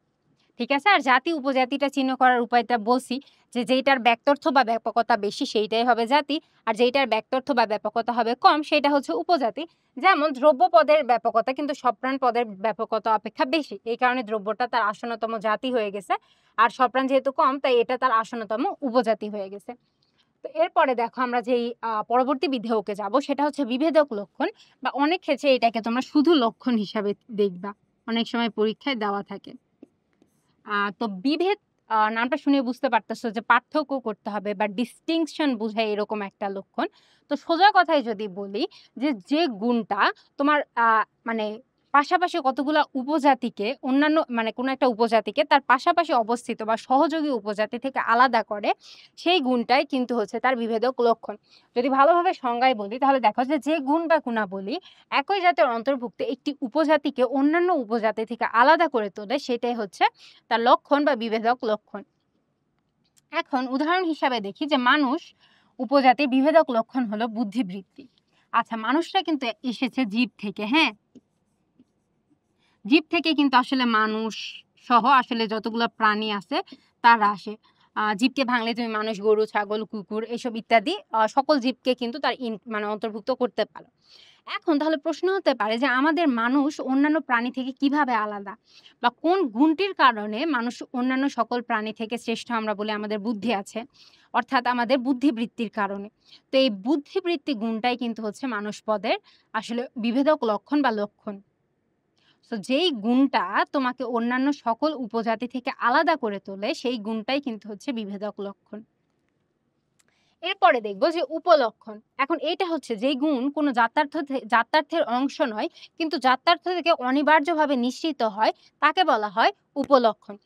ঠিক আছে। আর জাতি উপজাতিটা চিহ্ন করার উপায়টা বলছি যে যেইটার ব্যক্তর্থ বা ব্যাপকতা বেশি সেইটাই হবে জাতি, আর যেইটার ব্যক্তর্থ বা ব্যাপকতা হবে কম সেটা হচ্ছে উপজাতি। যেমন দ্রব্য পদের ব্যাপকতা কিন্তু সপ্রাণ পদের ব্যাপকতা অপেক্ষা বেশি, এই কারণে দ্রব্যটা তার আসন্নতম জাতি হয়ে গেছে, আর সপ্রাণ যেহেতু কম তাই এটা তার আসন্নতম উপজাতি হয়ে গেছে। তো এরপরে দেখো আমরা যেই পরবর্তী বিধেয়কে যাব সেটা হচ্ছে বিভেদক লক্ষণ, বা অনেক ক্ষেত্রে এটাকে তোমরা শুধু লক্ষণ হিসাবে দেখবা, অনেক সময় পরীক্ষায় দেওয়া থাকে। তো বিভেদ নামটা শুনে বুঝতে পারতেছো যে পার্থক্য করতে হবে বা ডিস্টিংশন বোঝায় এরকম একটা লক্ষণ। তো সোজা কথায় যদি বলি যে যে গুণটা তোমার মানে পাশাপাশি কতগুলা উপজাতিকে অন্যান্য মানে কোনো একটা উপজাতিকে তার পাশাপাশি অবস্থিত বা সহযোগী উপজাতি থেকে আলাদা করে, সেই গুণটাই কিন্তু হচ্ছে তার বিভেদক লক্ষণ। যদি ভালোভাবে সংজ্ঞায় বলি তাহলে দেখো যে গুণ বা গুণাবলী একই জাতের অন্তর্ভুক্ত একটি উপজাতিকে অন্যান্য উপজাতি থেকে আলাদা করে তোলে, সেটাই হচ্ছে তার লক্ষণ বা বিভেদক লক্ষণ। এখন উদাহরণ হিসাবে দেখি যে মানুষ উপজাতির বিভেদক লক্ষণ হলো বুদ্ধিবৃত্তি। আচ্ছা, মানুষরা কিন্তু এসেছে জীব থেকে, হ্যাঁ? জীব থেকে কিন্তু আসলে মানুষ সহ আসলে যতগুলো প্রাণী আছে তারা আসে। জীবকে ভাঙলে তুমি মানুষ, গরু, ছাগল, কুকুর এসব ইত্যাদি সকল জীবকে কিন্তু তার মানে অন্তর্ভুক্ত করতে পারো। এখন তাহলে প্রশ্ন হতে পারে যে আমাদের মানুষ অন্যান্য প্রাণী থেকে কিভাবে আলাদা? বা কোন গুণটির কারণে মানুষ অন্যান্য সকল প্রাণী থেকে শ্রেষ্ঠ আমরা বলি? আমাদের বুদ্ধি আছে। অর্থাৎ আমাদের বুদ্ধিবৃত্তির কারণে। তো এই বুদ্ধিবৃত্তি গুণটাই কিন্তু হচ্ছে মানুষ পদের আসলে বিভেদক লক্ষণ বা লক্ষণ। সো যেই গুণটা তোমাকে অন্যান্য সকল উপজাতি থেকে আলাদা করে তোলে, সেই গুণটাই কিন্তু হচ্ছে বিভেদক লক্ষণ। এরপরে দেখব যে উপলক্ষণ। এখন এইটা হচ্ছে যেই গুণ কোনো জাত্যার্থের অংশ নয়, কিন্তু জাত্যার্থ থেকে অনিবার্যভাবে নিঃসৃত হয়, তাকে বলা হয় উপলক্ষণ।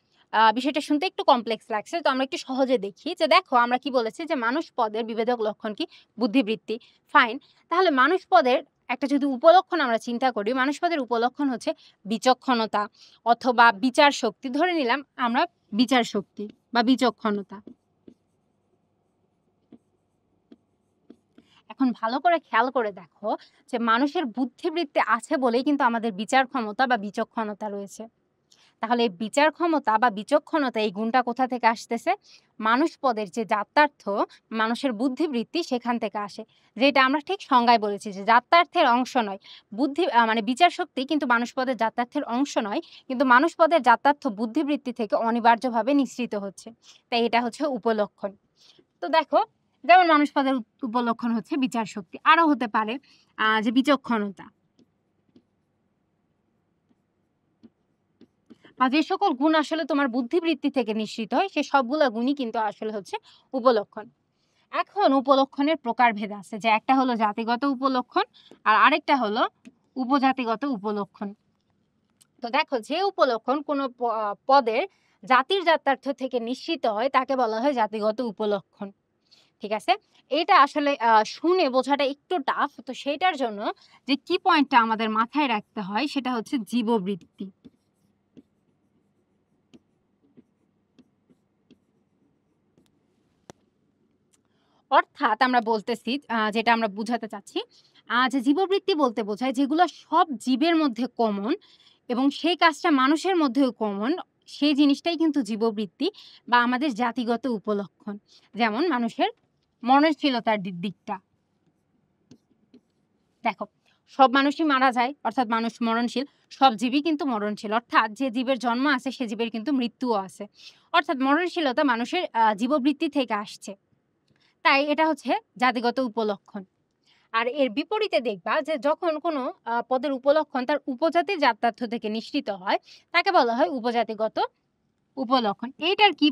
বিষয়টা শুনতে একটু কমপ্লেক্স লাগছে। তো আমরা একটু সহজে দেখি যে দেখো আমরা কি বলেছি যে মানুষ পদের বিভেদক লক্ষণ কি? বুদ্ধিবৃত্তি। ফাইন। তাহলে মানুষ পদের একটা যদি উপলক্ষণ আমরা চিন্তা করি, মানুষ পদের উপলক্ষণ হচ্ছে বিচক্ষণতা অথবা বিচার শক্তি। ধরে নিলাম আমরা বিচার শক্তি বা বিচক্ষণতা। এখন ভালো করে খেয়াল করে দেখো যে মানুষের বুদ্ধিবৃত্তি আছে বলেই কিন্তু আমাদের বিচার ক্ষমতা বা বিচক্ষণতা রয়েছে। তাহলে এই বিচার ক্ষমতা বা বিচক্ষণতা এই গুণটা কোথা থেকে আসতেছে? মানুষ পদের যে জাত্যার্থ, মানুষের বুদ্ধিবৃত্তি সেখান থেকে আসে। যেটা আমরা ঠিক সংজ্ঞায় বলেছি যে জাত্যার্থের অংশ নয়। মানে বিচার শক্তি কিন্তু মানুষ পদের জাত্যার্থের অংশ নয়। কিন্তু মানুষ পদের জাত্যার্থ বুদ্ধিবৃত্তি থেকে অনিবার্যভাবে নিঃসৃত হচ্ছে। তাই এটা হচ্ছে উপলক্ষণ। তো দেখো, যেমন মানুষ পদের উপলক্ষণ হচ্ছে বিচার শক্তি। আরো হতে পারে যে বিচক্ষণতা। বা যে সকল গুণ আসলে তোমার বুদ্ধিবৃত্তি থেকে নিঃসৃত হয়, সে সবগুলা গুণই কিন্তু আসলে হচ্ছে উপলক্ষণ। এখন উপলক্ষণের প্রকারভেদ আছে, যে একটা হলো জাতিগত উপলক্ষণ আর আরেকটা হলো উপজাতিগত উপলক্ষণ। তো দেখো, যে উপলক্ষণ কোনো পদের জাতির জাত্যার্থ থেকে নিঃসৃত হয় তাকে বলা হয় জাতিগত উপলক্ষণ। ঠিক আছে? এটা আসলে শুনে বোঝাটা একটু টাফ। তো সেইটার জন্য যে কি পয়েন্টটা আমাদের মাথায় রাখতে হয় সেটা হচ্ছে জীববৃত্তি। অর্থাৎ আমরা বলতেছি যেটা আমরা বুঝাতে চাচ্ছি যে জীববৃত্তি বলতে বোঝায় যেগুলো সব জীবের মধ্যে কমন এবং সেই কাজটা মানুষের মধ্যেও কমন, সেই জিনিসটাই কিন্তু জীববৃত্তি বা আমাদের জাতিগত উপলক্ষণ। যেমন মানুষের মননশীলতার দিকটা। দেখো, সব মানুষই মারা যায়, অর্থাৎ মানুষ মরণশীল। সব জীবই কিন্তু মরণশীল, অর্থাৎ যে জীবের জন্ম আছে সে জীবের কিন্তু মৃত্যুও আছে। অর্থাৎ মরণশীলতা মানুষের জীববৃত্তি থেকে আসছে। তাই এটা হচ্ছে জাতিগত উপলক্ষণ। আর এর বিপরীতে দেখবা যে যখন কোনো পদের উপলক্ষণ তার উপজাতির জাত্যার্থ থেকে নিঃসৃত হয়, তাকে বলা হয় উপজাতিগত উপলক্ষণ। এইটার কি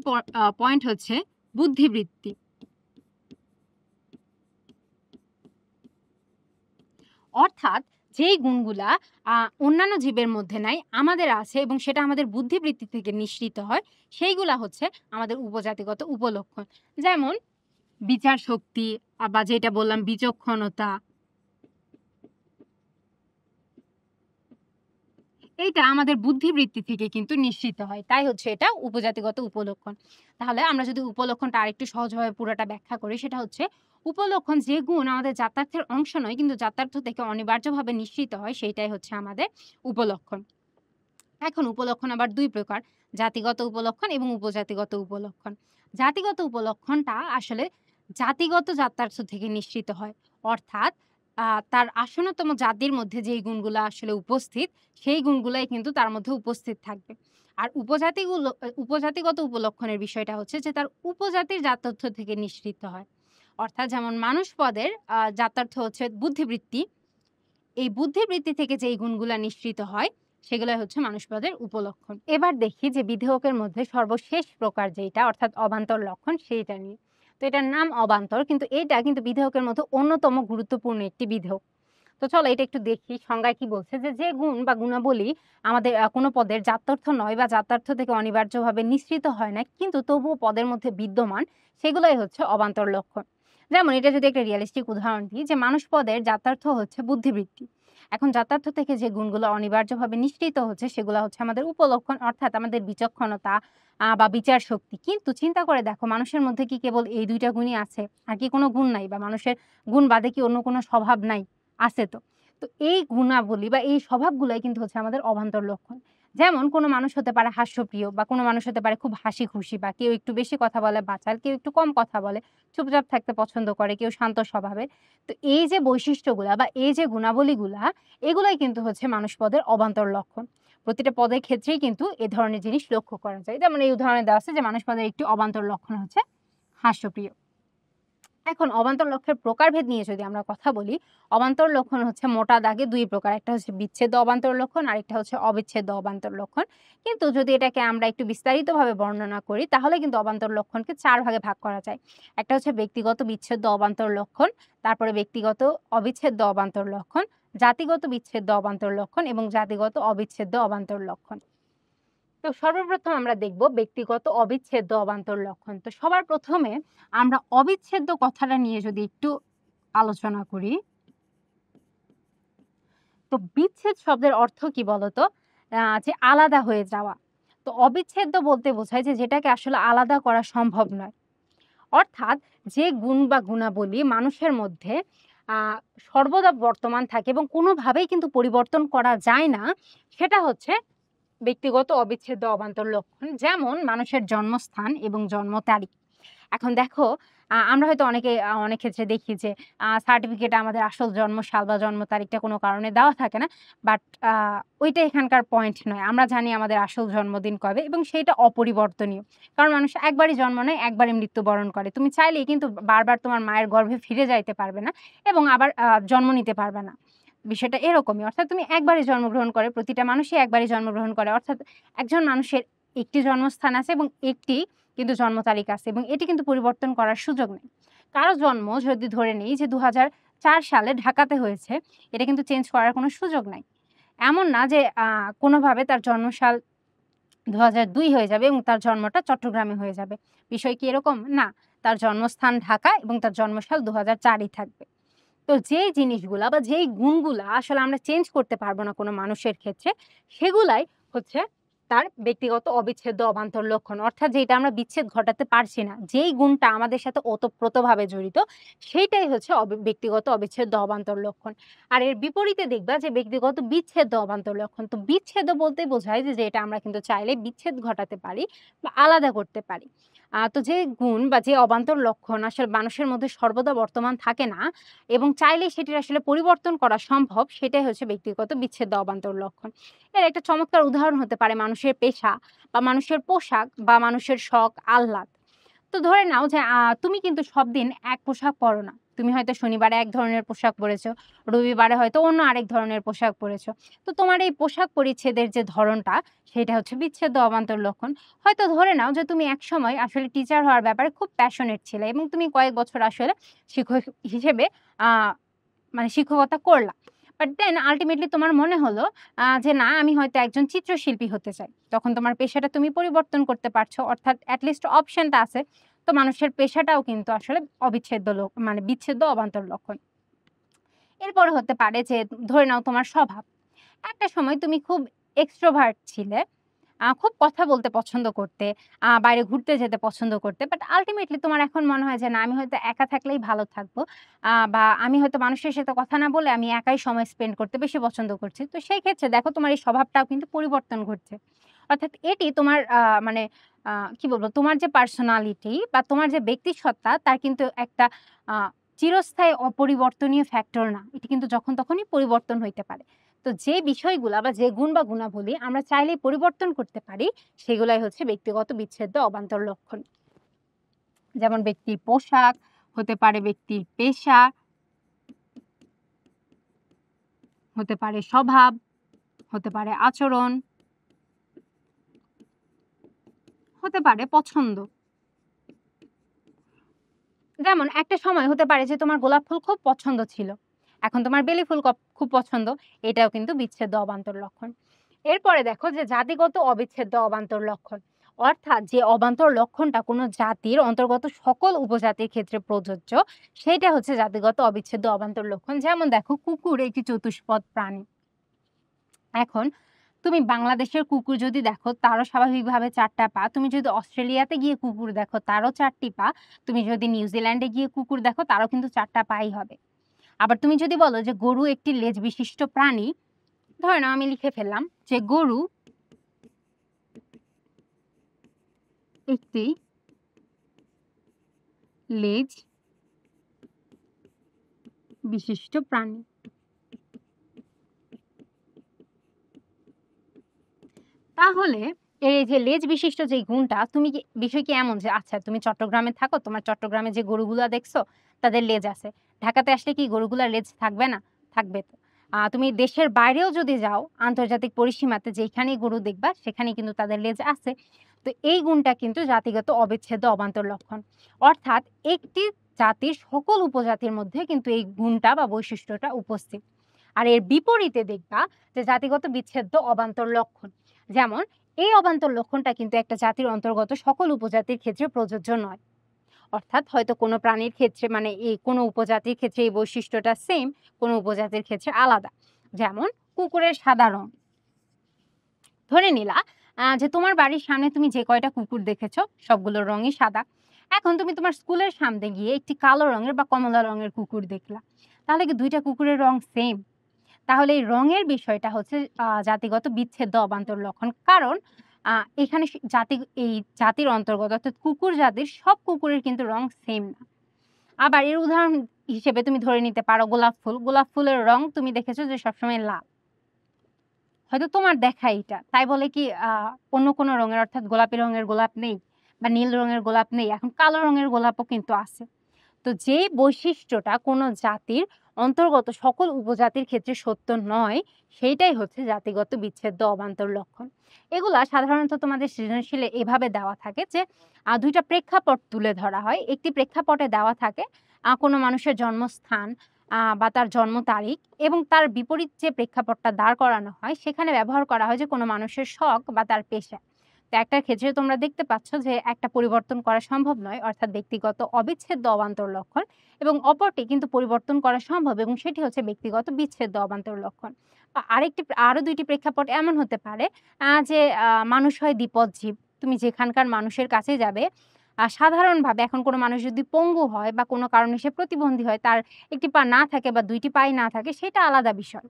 পয়েন্ট হচ্ছে বুদ্ধিবৃত্তি। অর্থাৎ যেই গুণগুলা অন্যান্য জীবের মধ্যে নাই, আমাদের আছে এবং সেটা আমাদের বুদ্ধিবৃত্তি থেকে নিঃসৃত হয়, সেইগুলা হচ্ছে আমাদের উপজাতিগত উপলক্ষণ। যেমন বিচার শক্তি বা যেটা বললাম বিচক্ষণতা, এইটা আমাদের বুদ্ধিবৃত্তি থেকে কিন্তু নিঃসৃত হয়। তাই হচ্ছে এটা উপজাতিগত উপলক্ষণ। তাহলে আমরা যদি উপলক্ষণটা আরেকটু সহজভাবে পুরাটা ব্যাখ্যা করি, সেটা হচ্ছে উপলক্ষণ যে গুণ আমাদের জাত্যার্থের অংশ নয় কিন্তু জাত্যার্থ থেকে অনিবার্যভাবে নিঃসৃত হয়, সেইটাই হচ্ছে আমাদের উপলক্ষণ। এখন উপলক্ষণ আবার ২ প্রকার, জাতিগত উপলক্ষণ এবং উপজাতিগত উপলক্ষণ। জাতিগত উপলক্ষণটা আসলে জাতিগত জাত্যার্থ থেকে নিঃসৃত হয়। অর্থাৎ তার আসন্নতম জাতির মধ্যে যেই গুণগুলা আসলে উপস্থিত, সেই গুণগুলাই কিন্তু তার মধ্যে উপস্থিত থাকবে। আর উপজাতিগত উপলক্ষণের বিষয়টা হচ্ছে যে তার উপজাতির জাত্যার্থ থেকে নিঃসৃত হয়। অর্থাৎ যেমন মানুষ পদের জাত্যার্থ হচ্ছে বুদ্ধিবৃত্তি। এই বুদ্ধিবৃত্তি থেকে যেই গুণগুলা নিঃসৃত হয় সেগুলাই হচ্ছে মানুষপদের উপলক্ষণ। এবার দেখি যে বিধেয়কের মধ্যে সর্বশেষ প্রকার যেইটা, অর্থাৎ অবান্তর লক্ষণ, সেইটা নিয়ে। তো এটার নাম অবান্তর, কিন্তু এইটা কিন্তু বিধেয়কের মধ্যে অন্যতম গুরুত্বপূর্ণ একটি বিধেয়ক। তো চলো এটা একটু দেখি সংজ্ঞায় কি বলছে যে, যে গুণ বা গুণাবলী আমাদের কোনো পদের জাত্যার্থ নয় বা জাত্যার্থ থেকে অনিবার্যভাবে নিঃসৃত হয় না কিন্তু তবুও পদের মধ্যে বিদ্যমান, সেগুলাই হচ্ছে অবান্তর লক্ষণ। যেমন এটা যদি একটা রিয়ালিস্টিক উদাহরণ দিই যে মানুষ পদের জাত্যার্থ হচ্ছে বুদ্ধিবৃত্তি। এখন জাত্যার্থ থেকে যে গুণগুলো অনিবার্যভাবে নিঃসৃত হচ্ছে সেগুলো হচ্ছে আমাদের উপলক্ষণ অর্থাৎ আমাদের বিচক্ষণতা বা বিচার শক্তি। কিন্তু চিন্তা করে দেখো মানুষের মধ্যে কি কেবল এই ২ টা গুণই আছে? আর কি কোনো গুণ নাই? বা মানুষের গুণ বাদে কি অন্য কোনো স্বভাব নাই? আছে তো। তো এই গুণাবলী বা এই স্বভাবগুলাই কিন্তু হচ্ছে আমাদের অবান্তর লক্ষণ। যেমন কোনো মানুষ হতে পারে হাস্যপ্রিয় বা কোনো মানুষ হতে পারে খুব হাসিখুশি বা কেউ একটু বেশি কথা বলে বাচাল, কেউ একটু কম কথা বলে, চুপচাপ থাকতে পছন্দ করে, কেউ শান্ত স্বভাবের। তো এই যে বৈশিষ্ট্যগুলা বা এই যে গুণাবলীগুলা এগুলাই কিন্তু হচ্ছে মানুষ পদের অবান্তর লক্ষণ। প্রতিটা পদের ক্ষেত্রেই কিন্তু এ ধরনের জিনিস লক্ষ্য করা যায়। যেমন এই উদাহরণে দেওয়া আছে যে মানুষ পদের একটি অবান্তর লক্ষণ হচ্ছে হাস্যপ্রিয়। এখন অবান্তর লক্ষণের প্রকারভেদ নিয়ে যদি আমরা কথা বলি, অবান্তর লক্ষণ হচ্ছে মোটা দাগে ২ প্রকার। একটা হচ্ছে বিচ্ছেদ্য অবান্তর লক্ষণ, আরেকটা হচ্ছে অবিচ্ছেদ্য অবান্তর লক্ষণ। কিন্তু যদি এটাকে আমরা একটু বিস্তারিতভাবে বর্ণনা করি, তাহলে কিন্তু অবান্তর লক্ষণকে ৪ ভাগে ভাগ করা যায়। একটা হচ্ছে ব্যক্তিগত বিচ্ছেদ্য অবান্তর লক্ষণ, তারপরে ব্যক্তিগত অবিচ্ছেদ্য অবান্তর লক্ষণ, জাতিগত বিচ্ছেদ্য অবান্তর লক্ষণ এবং জাতিগত অবিচ্ছেদ্য অবান্তর লক্ষণ। তো সর্বপ্রথম আমরা দেখব ব্যক্তিগত অবিচ্ছেদ্য অবান্তর লক্ষণ। তো সবার প্রথমে আমরা অবিচ্ছেদ্য কথাটা নিয়ে যদি একটু আলোচনা করি, তো বিচ্ছেদ শব্দের অর্থ কি বলতো? যে আলাদা হয়ে যাওয়া। তো অবিচ্ছেদ্য বলতে বোঝায় যে যেটাকে আসলে আলাদা করা সম্ভব নয়। অর্থাৎ যে গুণ বা গুণাবলী মানুষের মধ্যে আ সর্বদা বর্তমান থাকে এবং কোনোভাবেই কিন্তু পরিবর্তন করা যায় না, সেটা হচ্ছে ব্যক্তিগত অবিচ্ছেদ্য অবান্তর লক্ষণ। যেমন মানুষের জন্মস্থান এবং জন্ম তারিখ। এখন দেখো আমরা হয়তো অনেক ক্ষেত্রে দেখি যে সার্টিফিকেটে আমাদের আসল জন্মসাল বা জন্ম তারিখটা কোনো কারণে দেওয়া থাকে না। বাট আ ওইটা এখানকার পয়েন্ট নয়। আমরা জানি আমাদের আসল জন্মদিন কবে এবং সেইটা অপরিবর্তনীয়। কারণ মানুষ একবারই জন্ম নেয়, একবারই মৃত্যুবরণ করে। তুমি চাইলেই কিন্তু বারবার তোমার মায়ের গর্ভে ফিরে যাইতে পারবে না এবং আবার জন্ম নিতে পারবে না। বিষয়টা এরকমই। অর্থাৎ তুমি একবারই জন্মগ্রহণ করে, প্রতিটা মানুষই একবারই জন্মগ্রহণ করে। অর্থাৎ একজন মানুষের একটি জন্মস্থান আছে এবং একটি কিন্তু জন্ম তারিখ আছে এবং এটি কিন্তু পরিবর্তন করার সুযোগ নেই। কারো জন্ম যদি ধরে নিই যে ২০০৪ সালে ঢাকাতে হয়েছে, এটা কিন্তু চেঞ্জ করার কোনো সুযোগ নাই। এমন না যে কোনোভাবে তার জন্মসাল ২০০২ হয়ে যাবে এবং তার জন্মটা চট্টগ্রামে হয়ে যাবে। বিষয় কি এরকম? না। তার জন্মস্থান ঢাকা এবং তার জন্মসাল ২০০৪ ই থাকবে। তো যেই জিনিসগুলা বা যেই গুণগুলা আসলে আমরা চেঞ্জ করতে পারবো না কোনো মানুষের ক্ষেত্রে, সেগুলাই হচ্ছে তার ব্যক্তিগত অবিচ্ছেদ্য অবান্তর লক্ষণ। অর্থাৎ যেটা আমরা বিচ্ছেদ ঘটাতে পারছি না। যেই গুণটা আমাদের সাথে ওতপ্রোতভাবে জড়িত, সেইটাই হচ্ছে ব্যক্তিগত অবিচ্ছেদ্য অবান্তর লক্ষণ। আর এর বিপরীতে দেখবা যে ব্যক্তিগত বিচ্ছেদ্য অবান্তর লক্ষণ। তো বিচ্ছেদ বলতে বোঝায় যে এটা আমরা কিন্তু চাইলে বিচ্ছেদ ঘটাতে পারি বা আলাদা করতে পারি। তো যে গুণ বা যে অবান্তর লক্ষণ আসলে মানুষের মধ্যে সর্বদা বর্তমান থাকে না এবং চাইলেই সেটির আসলে পরিবর্তন করা সম্ভব, সেটাই হচ্ছে ব্যক্তিগত বিচ্ছেদ্য অবান্তর লক্ষণ। এর একটা চমৎকার উদাহরণ হতে পারে মানুষের পেশা বা মানুষের পোশাক বা মানুষের শখ, আহ্লাদ। তো ধরে নাও যে তুমি কিন্তু সব দিন এক পোশাক পরো না। তুমি হয়তো শনিবারে এক ধরনের পোশাক পড়েছো, রবিবারে হয়তো অন্য আরেক ধরনের পোশাক পড়েছো। তো তোমার এই পোশাক পরিচ্ছেদের যে ধরনটা, সেটা হচ্ছে বিচ্ছেদ্য অবান্তর লক্ষণ। হয়তো ধরে নাও যে তুমি একসময় আসলে টিচার হওয়ার ব্যাপারে খুব প্যাশনেট ছিলে এবং তুমি কয়েক বছর আসলে শিক্ষক হিসেবে আ মানে শিক্ষকতা করলা। বাট দেন আল্টিমেটলি তোমার মনে হলো যে না আমি হয়তো একজন চিত্রশিল্পী হতে চাই। তখন তোমার পেশাটা তুমি পরিবর্তন করতে পারছো। অর্থাৎ এট লিস্ট অপশনটা আছে। তো মানুষের পেশাটাও কিন্তু আসলে অবিচ্ছেদ্য মানে বিচ্ছেদ্য অবান্তর লক্ষণ। এরপরে হতে পারে যে ধরে নাও তোমার স্বভাব। একটা সময় তুমি খুব এক্সট্রোভার্ট ছিলে। খুব কথা বলতে পছন্দ করতে, বাইরে ঘুরতে যেতে পছন্দ করতে। বাট আল্টিমেটলি তোমার এখন মনে হয় যে না আমি হয়তো একা থাকলেই ভালো থাকবো। বা আমি হয়তো মানুষের সাথে কথা না বলে আমি একাই সময় স্পেন্ড করতে বেশি পছন্দ করছি। তো সেই ক্ষেত্রে দেখো তোমার এই স্বভাবটাও কিন্তু পরিবর্তন ঘটছে। অর্থাৎ এটি তোমার মানে আ কি বলবো তোমার যে পার্সোনালিটি বা তোমার যে ব্যক্তিসত্তা তার কিন্তু একটা আ চিরস্থায়ী অপরিবর্তনীয় ফ্যাক্টর না। এটি কিন্তু যখন তখনই পরিবর্তন হইতে পারে। তো যে বিষয়গুলা বা যে গুণ বা গুণাবলী আমরা চাইলেই পরিবর্তন করতে পারি, সেগুলাই হচ্ছে ব্যক্তিগত বিচ্ছেদ্য অবান্তর লক্ষণ। যেমন ব্যক্তির পোশাক, হতে পারে ব্যক্তির পেশা, হতে পারে স্বভাব, হতে পারে আচরণ, হতে পারে পছন্দ। যেমন একটা সময় হতে পারে যে তোমার গোলাপ ফুল খুব পছন্দ ছিল। এখন তোমার বেলি ফুল খুব পছন্দ, এটাও কিন্তু বিচ্ছেদ্য অবান্তর লক্ষণ। এরপরে দেখো যে জাতিগত অবিচ্ছেদ্য অবান্তর লক্ষণ। অর্থাৎ যে অবান্তর লক্ষণটা কোনো জাতির অন্তর্গত সকল উপজাতির ক্ষেত্রে প্রযোজ্য, সেইটা হচ্ছে জাতিগত অবিচ্ছেদ্য অবান্তর লক্ষণ। যেমন দেখো কুকুর একটি চতুষ্পদ প্রাণী। এখন তুমি বাংলাদেশের কুকুর যদি দেখো তারও স্বাভাবিকভাবে ৪ টা পা। তুমি যদি অস্ট্রেলিয়াতে গিয়ে কুকুর দেখো তারও ৪ টি পা। তুমি যদি নিউজিল্যান্ডে গিয়ে কুকুর দেখো তারও কিন্তু ৪ টা পাই হবে। আবার তুমি যদি বলো যে গরু একটি লেজ বিশিষ্ট প্রাণী, ধরে নাও আমি লিখে ফেললাম যে গরু একটি লেজ বিশিষ্ট প্রাণী। তাহলে এই যে লেজ বিশিষ্ট যে গুণটা, তুমি কি বিষয় কি এমন যে আচ্ছা তুমি চট্টগ্রামে থাকো, তোমার চট্টগ্রামে যে গরুগুলা দেখছো তাদের লেজ আছে। ঢাকাতে আসলে কি গরুগুলার লেজ থাকবে না? থাকবে তো। তুমি দেশের বাইরেও যদি যাও আন্তর্জাতিক পরিসীমাতে যেখানেই গরু দেখবা সেখানেই কিন্তু তাদের লেজ আছে। তো এই গুণটা কিন্তু জাতিগত অবিচ্ছেদ্য অবান্তর লক্ষণ। অর্থাৎ একটি জাতির সকল উপজাতির মধ্যে কিন্তু এই গুণটা বা বৈশিষ্ট্যটা উপস্থিত। আর এর বিপরীতে দেখবা যে জাতিগত বিচ্ছেদ্য অবান্তর লক্ষণ। যেমন এই অবান্তর লক্ষণটা কিন্তু একটা জাতির অন্তর্গত সকল উপজাতির ক্ষেত্রে প্রযোজ্য নয়। অর্থাৎ হয়তো কোনো প্রাণীর ক্ষেত্রে মানে এই কোনো উপজাতির ক্ষেত্রে এই বৈশিষ্ট্যটা সেম, কোনো উপজাতির ক্ষেত্রে আলাদা। যেমন কুকুরের সাদা রং। ধরে নিলা যে তোমার বাড়ির সামনে তুমি যে কয়টা কুকুর দেখেছো সবগুলোর রঙই সাদা। এখন তুমি তোমার স্কুলের সামনে গিয়ে একটি কালো রঙের বা কমলা রঙের কুকুর দেখলা। তাহলে কি ২ টা কুকুরের রং সেম? তাহলে এই রঙের বিষয়টা হচ্ছে জাতিগত বিচ্ছেদ্য অবান্তর লক্ষণ। কারণ আ এখানে এই জাতির অন্তর্গত অর্থাৎ কুকুর জাতির সব কুকুরের কিন্তু রং সেম না। আবার এর উদাহরণ হিসেবে তুমি ধরে নিতে পারো গোলাপ ফুল। গোলাপ ফুলের রং তুমি দেখেছো যে সবসময় লাল। হয়তো তোমার দেখা এইটা। তাই বলে কি অন্য কোনো রঙের অর্থাৎ গোলাপি রঙের গোলাপ নেই বা নীল রঙের গোলাপ নেই। এখন কালো রঙের গোলাপও কিন্তু আছে। তো যে বৈশিষ্ট্যটা কোনো জাতির অন্তর্গত সকল উপজাতির ক্ষেত্রে সত্য নয়, সেইটাই হচ্ছে জাতিগত বিচ্ছেদ্য অবান্তর লক্ষণ। এগুলা সাধারণত তোমাদের সৃজনশীলে এভাবে দেওয়া থাকে যে ২ টা প্রেক্ষাপট তুলে ধরা হয়। একটি প্রেক্ষাপটে দেওয়া থাকে কোনো মানুষের জন্মস্থান বা তার জন্ম তারিখ এবং তার বিপরীত যে প্রেক্ষাপটটা দাঁড় করানো হয়, সেখানে ব্যবহার করা হয় যে কোনো মানুষের শখ বা তার পেশা। তো একটার ক্ষেত্রে তোমরা দেখতে পাচ্ছ যে একটা পরিবর্তন করা সম্ভব নয় অর্থাৎ ব্যক্তিগত অবিচ্ছেদ্য অবান্তর লক্ষণ এবং অপরটি কিন্তু পরিবর্তন করা সম্ভব এবং সেটি হচ্ছে ব্যক্তিগত বিচ্ছেদ্য অবান্তর লক্ষণ। আরো ২ টি প্রেক্ষাপট এমন হতে পারে যে মানুষ হয় দ্বিপদ জীব। তুমি যেখানকার মানুষের কাছে যাবে সাধারণভাবে এখন কোনো মানুষ যদি পঙ্গু হয় বা কোনো কারণে সে প্রতিবন্ধী হয়, তার ১ টি পা না থাকে বা ২ টি পাই না থাকে সেটা আলাদা বিষয়।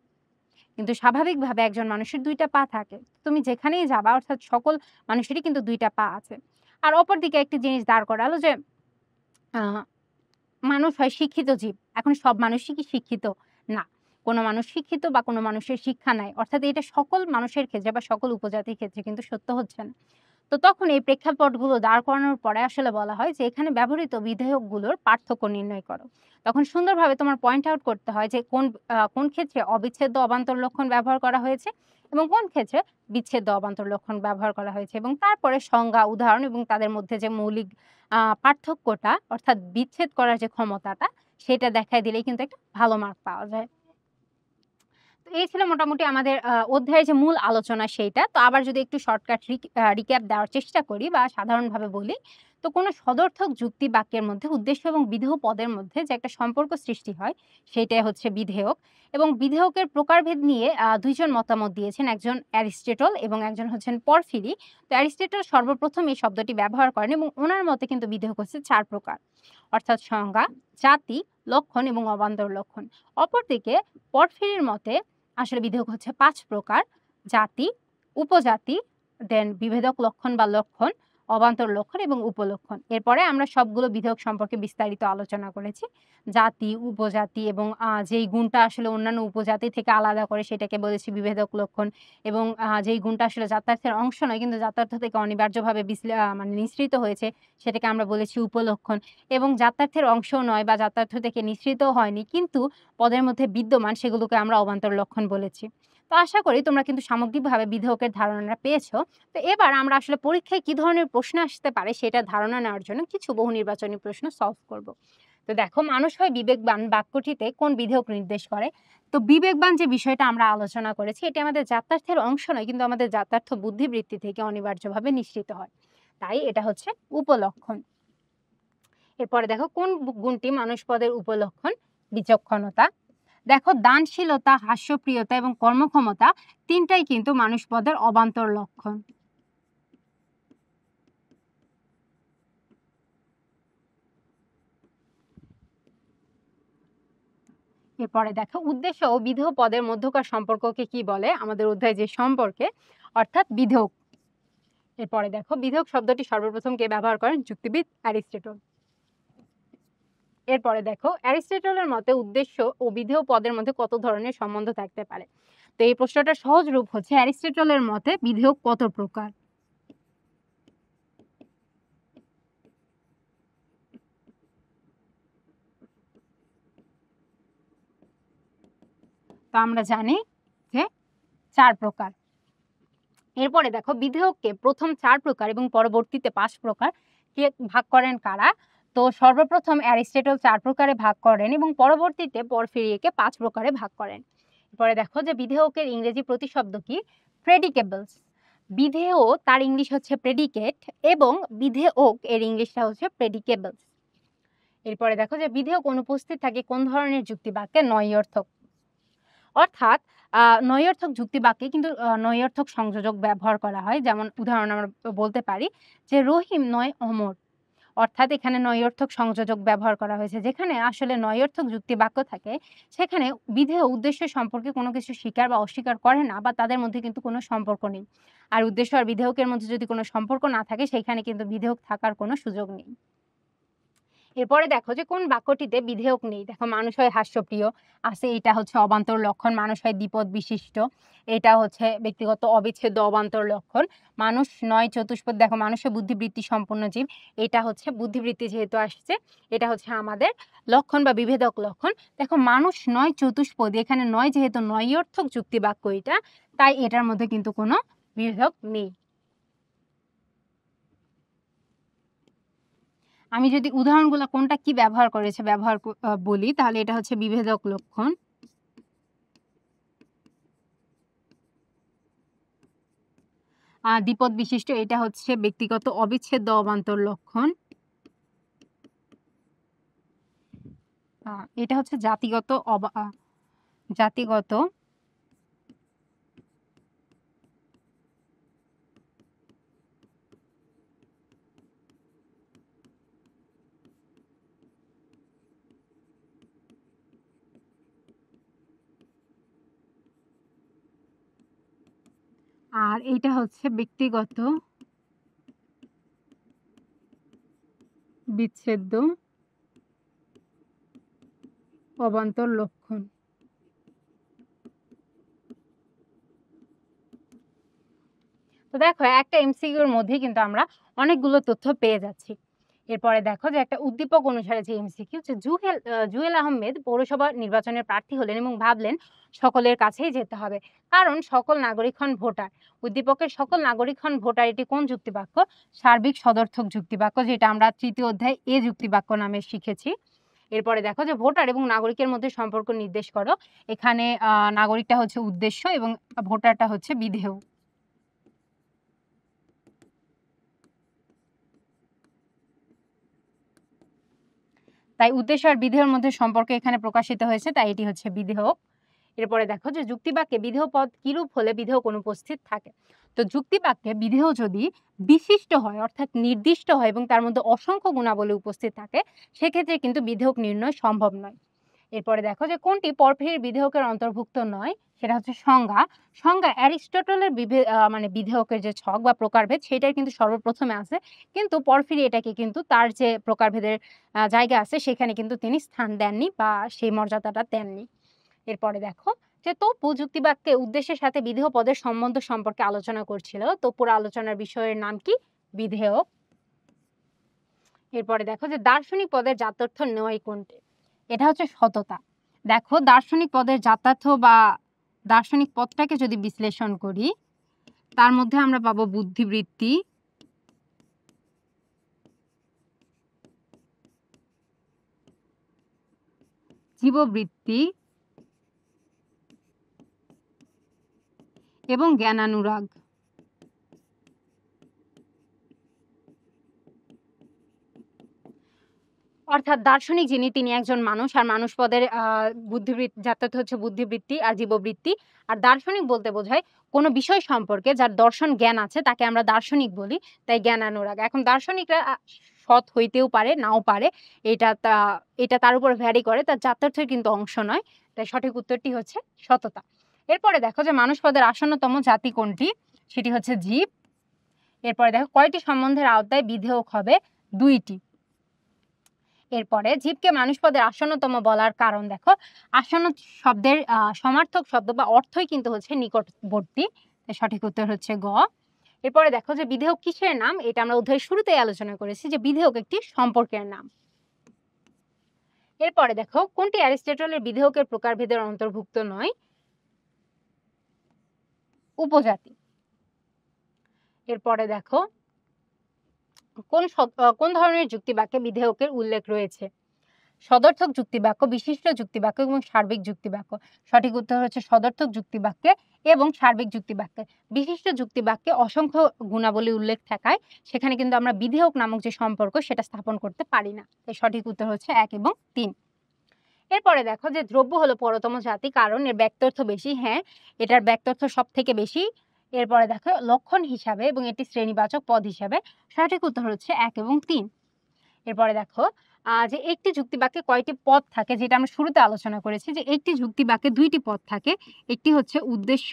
কিন্তু স্বাভাবিকভাবে একজন মানুষের ২ টা পা থাকে। তুমি যেখানেই যাবা অর্থাৎ সকল মানুষেরই কিন্তু ২ টা পা আছে। আর অপরদিকে একটি জিনিস দাঁড় করালো যে আ মানুষ হয় শিক্ষিত জীব। এখন সব মানুষই কি শিক্ষিত? না। কোনো মানুষ শিক্ষিত বা কোনো মানুষের শিক্ষা নাই। অর্থাৎ এটা সকল মানুষের ক্ষেত্রে বা সকল উপজাতির ক্ষেত্রে কিন্তু সত্য হচ্ছে না। তো তখন এই প্রেক্ষাপটগুলো দাঁড় করানোর পরে আসলে বলা হয় যে এখানে ব্যবহৃত বিধেয়কগুলোর পার্থক্য নির্ণয় করো। তখন সুন্দরভাবে তোমার পয়েন্ট আউট করতে হয় যে কোন ক্ষেত্রে অবিচ্ছেদ্য অবান্তর লক্ষণ ব্যবহার করা হয়েছে এবং কোন ক্ষেত্রে বিচ্ছেদ্য অবান্তর লক্ষণ ব্যবহার করা হয়েছে এবং তারপরে সংজ্ঞা, উদাহরণ এবং তাদের মধ্যে যে মৌলিক পার্থক্যটা অর্থাৎ বিচ্ছেদ করার যে ক্ষমতাটা সেটা দেখায় দিলেই কিন্তু একটা ভালো মার্ক পাওয়া যায়। তো এই ছিল মোটামুটি আমাদের অধ্যায়ের যে মূল আলোচনা সেইটা। তো আবার যদি একটু শর্টকাট রিক্যাপ দেওয়ার চেষ্টা করি বা সাধারণভাবে বলি, তো কোনো সদর্থক যুক্তি বাক্যের মধ্যে উদ্দেশ্য এবং বিধেয় পদের মধ্যে যে একটা সম্পর্ক সৃষ্টি হয়, সেইটাই হচ্ছে বিধেয়ক। এবং বিধেয়কের প্রকারভেদ নিয়ে ২ জন মতামত দিয়েছেন। একজন অ্যারিস্টটল এবং একজন হচ্ছেন পরফিরি। তো অ্যারিস্টটল সর্বপ্রথম এই শব্দটি ব্যবহার করেন এবং উনার মতে কিন্তু বিধেয়ক হচ্ছে ৪ প্রকার। অর্থাৎ সংজ্ঞা, জাতি, লক্ষণ এবং অবান্তর লক্ষণ। অপরদিকে পরফিরির মতে আসলে বিধেয়ক হচ্ছে ৫ প্রকার। জাতি, উপজাতি, দেন বিভেদক লক্ষণ বা লক্ষণ, অবান্তর লক্ষণ এবং উপলক্ষণ। এরপরে আমরা সবগুলো বিধেয়ক সম্পর্কে বিস্তারিত আলোচনা করেছি। জাতি, উপজাতি এবং যেই গুণটা আসলে অন্যান্য উপজাতি থেকে আলাদা করে সেটাকে বলেছি বিভেদক লক্ষণ এবং যেই গুণটা আসলে যাতায়াতের অংশ নয় কিন্তু যাতায়াত থেকে অনিবার্যভাবে মানে নিঃসৃত হয়েছে সেটাকে আমরা বলেছি উপলক্ষণ এবং যাতায়াতের অংশও নয় বা যাতায়াত থেকে নিঃসৃতও হয়নি কিন্তু পদের মধ্যে বিদ্যমান সেগুলোকে আমরা অবান্তর লক্ষণ বলেছি। তো আশা করি তোমরা কিন্তু সামগ্রিকভাবে বিধেয়কের ধারণাটা পেয়েছো। তো এবার আমরা আসলে পরীক্ষায় কি ধরনের প্রশ্ন আসতে পারে সেটার ধারণা নেওয়ার জন্য কিছু বহু নির্বাচনী প্রশ্ন সলভ করব। তো তো দেখো, মানুষ হয় বিবেকবান বাক্যটিতে কোন বিধেয়ক নির্দেশ করে? তো বিবেকবান যে বিষয়টা আমরা আলোচনা করেছি, এটা আমাদের যাত্রার্থের অংশ নয়, কিন্তু আমাদের যাত্রার্থ বুদ্ধিবৃত্তি থেকে অনিবার্যভাবে নিশ্চিত হয়। তাই এটা হচ্ছে উপলক্ষণ। এরপরে দেখো, কোন গুণটি মানুষ পদের উপলক্ষণ? বিচক্ষণতা। দেখো, দানশীলতা, হাস্যপ্রিয়তা এবং কর্মক্ষমতা তিনটাই কিন্তু মানুষ পদের অবান্তর লক্ষণ। এরপরে দেখো, উদ্দেশ্য ও বিধেয় পদের মধ্যকার সম্পর্ককে কি বলে? আমাদের অধ্যায় যে সম্পর্কে, অর্থাৎ বিধেয়ক। এরপরে দেখো, বিধেয়ক শব্দটি সর্বপ্রথম কে ব্যবহার করেন? যুক্তিবিদ অ্যারিস্টটল। এরপরে দেখো, অ্যারিস্টটলের মতে উদ্দেশ্য ও বিধেয় পদের মধ্যে কত ধরনের সম্বন্ধ থাকতে পারে? তো এই প্রশ্নটার সহজ রূপ হচ্ছে, অ্যারিস্টটলের মতে বিধেয়ক কত প্রকার? তো আমরা জানি যে 4 প্রকার। এরপরে দেখো, বিধেয়ককে প্রথম 4 প্রকার এবং পরবর্তীতে 5 প্রকার কে ভাগ করেন কারা? তো সর্বপ্রথম অ্যারিস্টটল 4 প্রকারে ভাগ করেন এবং পরবর্তীতে পরফিরিয়েকে 5 প্রকারে ভাগ করেন। এরপরে দেখো যে বিধেয়কের ইংরেজি প্রতিশব্দ কি? প্রেডিকেবলস। বিধেয় তার ইংলিশ হচ্ছে প্রেডিকেট এবং বিধেয়ক এর ইংলিশটা হচ্ছে প্রেডিকেবলস। এরপরে দেখো যে বিধেয়ক অনুপস্থিত থাকে কোন ধরনের যুক্তিবাক্যে? নঞর্থক। অর্থাৎ নঞর্থক যুক্তিবাক্যে কিন্তু নঞর্থক সংযোজক ব্যবহার করা হয়। যেমন উদাহরণ আমরা বলতে পারি যে রহিম নয় অমর। অর্থাৎ এখানে নঞর্থক সংযোজক ব্যবহার করা হয়েছে। যেখানে আসলে নঞর্থক যুক্তিবাক্য থাকে, সেখানে বিধেয় উদ্দেশ্য সম্পর্কে কোনো কিছু স্বীকার বা অস্বীকার করে না, বা তাদের মধ্যে কিন্তু কোনো সম্পর্ক নেই। আর উদ্দেশ্য আর বিধেয়কের মধ্যে যদি কোনো সম্পর্ক না থাকে, সেখানে কিন্তু বিধেয়ক থাকার কোনো সুযোগ নেই। এরপরে দেখো যে কোন বাক্যটিতে বিধেয়ক নেই? দেখো, মানুষ হয় হাস্যপ্রিয় আছে, এটা হচ্ছে অবান্তর লক্ষণ। মানুষ হয় দ্বিপদ বিশিষ্ট, এটা হচ্ছে ব্যক্তিগত অবিচ্ছেদ্য অবান্তর লক্ষণ। মানুষ নয় চতুষ্পদ। দেখো, মানুষের বুদ্ধিবৃত্তি সম্পন্ন জীব, এটা হচ্ছে বুদ্ধিবৃত্তি যেহেতু আসছে, এটা হচ্ছে আমাদের লক্ষণ বা বিভেদক লক্ষণ। দেখো, মানুষ নয় চতুষ্পদ, এখানে নয় যেহেতু নঞর্থক যুক্তি বাক্য এটা, তাই এটার মধ্যে কিন্তু কোনো বিভেদক নেই। আমি যদি উদাহরণগুলো কোনটা কি ব্যবহার করেছে বলি, তাহলে এটা হচ্ছে বিভেদক লক্ষণ। দ্বিপদ বিশিষ্ট, এটা হচ্ছে ব্যক্তিগত অবিচ্ছেদ্য অবান্তর লক্ষণ। এটা হচ্ছে জাতিগত আর এইটা হচ্ছে ব্যক্তিগত বিচ্ছেদ্য অবান্তর লক্ষণ। তো দেখো, একটা এমসিকিউর মধ্যে কিন্তু আমরা অনেকগুলো তথ্য পেয়ে যাচ্ছি। এরপরে দেখো যে একটা উদ্দীপক অনুসারে যে এমসিকিউ, যে জুয়েল আহমেদ পৌরসভা নির্বাচনের প্রার্থী হলেন এবং ভাবলেন সকলের কাছেই যেতে হবে, কারণ সকল নাগরিক হন ভোটার। উদ্দীপকের সকল নাগরিক হন ভোটার, এটি কোন যুক্তিবাক্য? সার্বিক সদর্থক যুক্তিবাক্য, যেটা আমরা তৃতীয় অধ্যায় এ যুক্তিবাক্য নামে শিখেছি। এরপরে দেখো যে ভোটার এবং নাগরিকের মধ্যে সম্পর্ক নির্দেশ করো। এখানে নাগরিকটা হচ্ছে উদ্দেশ্য এবং ভোটারটা হচ্ছে বিধেয়। তাই উদ্দেশ্য আর বিধেয়ের মধ্যে সম্পর্ক এখানে প্রকাশিত হয়েছে, তাই এটি হচ্ছে বিধেয়। এরপরে দেখো যে যুক্তিবাক্যে বিধেয় পদ কিরূপ হলে বিধেয়ক অনুপস্থিত থাকে? তো যুক্তিবাক্যে বিধেয় যদি বিশিষ্ট হয়, অর্থাৎ নির্দিষ্ট হয় এবং তার মধ্যে অসংখ্য গুণাবলী উপস্থিত থাকে, সেক্ষেত্রে কিন্তু বিধেয়ক নির্ণয় সম্ভব নয়। এরপরে দেখো যে কোনটি পরফিরির বিধেয়কের অন্তর্ভুক্ত নয়? সেটা হচ্ছে সংজ্ঞা। সংজ্ঞা অ্যারিস্টটলের মানে বিধেয়কের যে ছক বা প্রকারভেদ, সেটাই কিন্তু সর্বপ্রথমে আছে, কিন্তু পরফিরি এটাকে কিন্তু তার যে প্রকারভেদের জায়গা আছে, সেখানে কিন্তু তিনি স্থান দেননি বা সেই মর্যাদাটা দেননি। এরপরে দেখো যে তপু যুক্তিবাক্যে উদ্দেশ্যের সাথে বিধেয় পদের সম্বন্ধ সম্পর্কে আলোচনা করছিল। তপুর আলোচনার বিষয়ের নাম কি? বিধেয়ক। এরপরে দেখো যে দার্শনিক পদের জাত্যর্থ নয় কোনটি? এটা হচ্ছে সততা। দেখো, দার্শনিক পদের জাত্যার্থ বা দার্শনিক পদটাকে যদি বিশ্লেষণ করি, তার মধ্যে আমরা পাবো বুদ্ধিবৃত্তি, জীববৃত্তি এবং জ্ঞানানুরাগ। অর্থাৎ দার্শনিক যিনি তিনি একজন মানুষ, আর মানুষ পদের যার অর্থ হচ্ছে বুদ্ধিবৃত্তি আর জীববৃত্তি। আর দার্শনিক বলতে বোঝায় কোন বিষয় সম্পর্কে যার দর্শন জ্ঞান আছে তাকে আমরা দার্শনিক বলি। তাই জ্ঞানানুরাগ। এখন দার্শনিকরা সৎ হইতেও পারে, নাও পারে। এটা তা এটা তার উপর ভ্যারি করে। তার জাত্যর্থের কিন্তু অংশ নয়। তাই সঠিক উত্তরটি হচ্ছে সততা। এরপরে দেখো যে মানুষ পদের আসন্নতম জাতি কোনটি? সেটি হচ্ছে জীব। এরপরে দেখো কয়টি সম্বন্ধের আওতায় বিধেয়ক হবে? ২টি। এরপরে জীবকে মানুষ পদের আসন্নতম বলার কারণ দেখো, আসন্ন শব্দের সমার্থক শব্দ বা অর্থই কিন্তু হচ্ছে নিকটবর্তী। সঠিক উত্তর হচ্ছে গ। এরপরে দেখো যে বিধেয়ক কিসের নাম? এটা আমরা অধ্যায়ের শুরুতেই আলোচনা করেছি যে বিধেয়ক একটি সম্পর্কের নাম। এরপরে দেখো কোনটি অ্যারিস্টটলের বিধেয়কের প্রকারভেদের অন্তর্ভুক্ত নয়? উপজাতি। এরপরে দেখো কোন ধরনের যুক্তিবাক্যে বিধেয়কের উল্লেখ রয়েছে? সদর্থক যুক্তিবাক্য, বিশিষ্ট যুক্তিবাক্য এবং সার্বিক যুক্তিবাক্য। সঠিক উত্তর হচ্ছে সদর্থক যুক্তিবাক্যে এবং সার্বিক যুক্তিবাক্যে। বিশিষ্ট যুক্তিবাক্যে অসংখ্য গুণাবলী উল্লেখ থাকায় সেখানে কিন্তু আমরা বিধেয়ক নামক যে সম্পর্ক সেটা স্থাপন করতে পারি না। তাই সঠিক উত্তর হচ্ছে 1 এবং 3। এরপরে দেখো যে দ্রব্য হলো পরতম জাতি, কারণ এর ব্যক্তার্থ বেশি। হ্যাঁ, এটার ব্যক্তার্থ সব থেকে বেশি। এরপরে দেখো লক্ষণ হিসাবে এবং এটি শ্রেণীবাচক পদ হিসাবে। সঠিক উত্তর হচ্ছে 1 এবং 3। এরপরে দেখো যে একটি যুক্তিবাক্যে কয়টি পদ থাকে, যেটা আমরা শুরুতে আলোচনা করেছি যে একটি যুক্তিবাক্যে 2টি পদ থাকে। একটি হচ্ছে উদ্দেশ্য,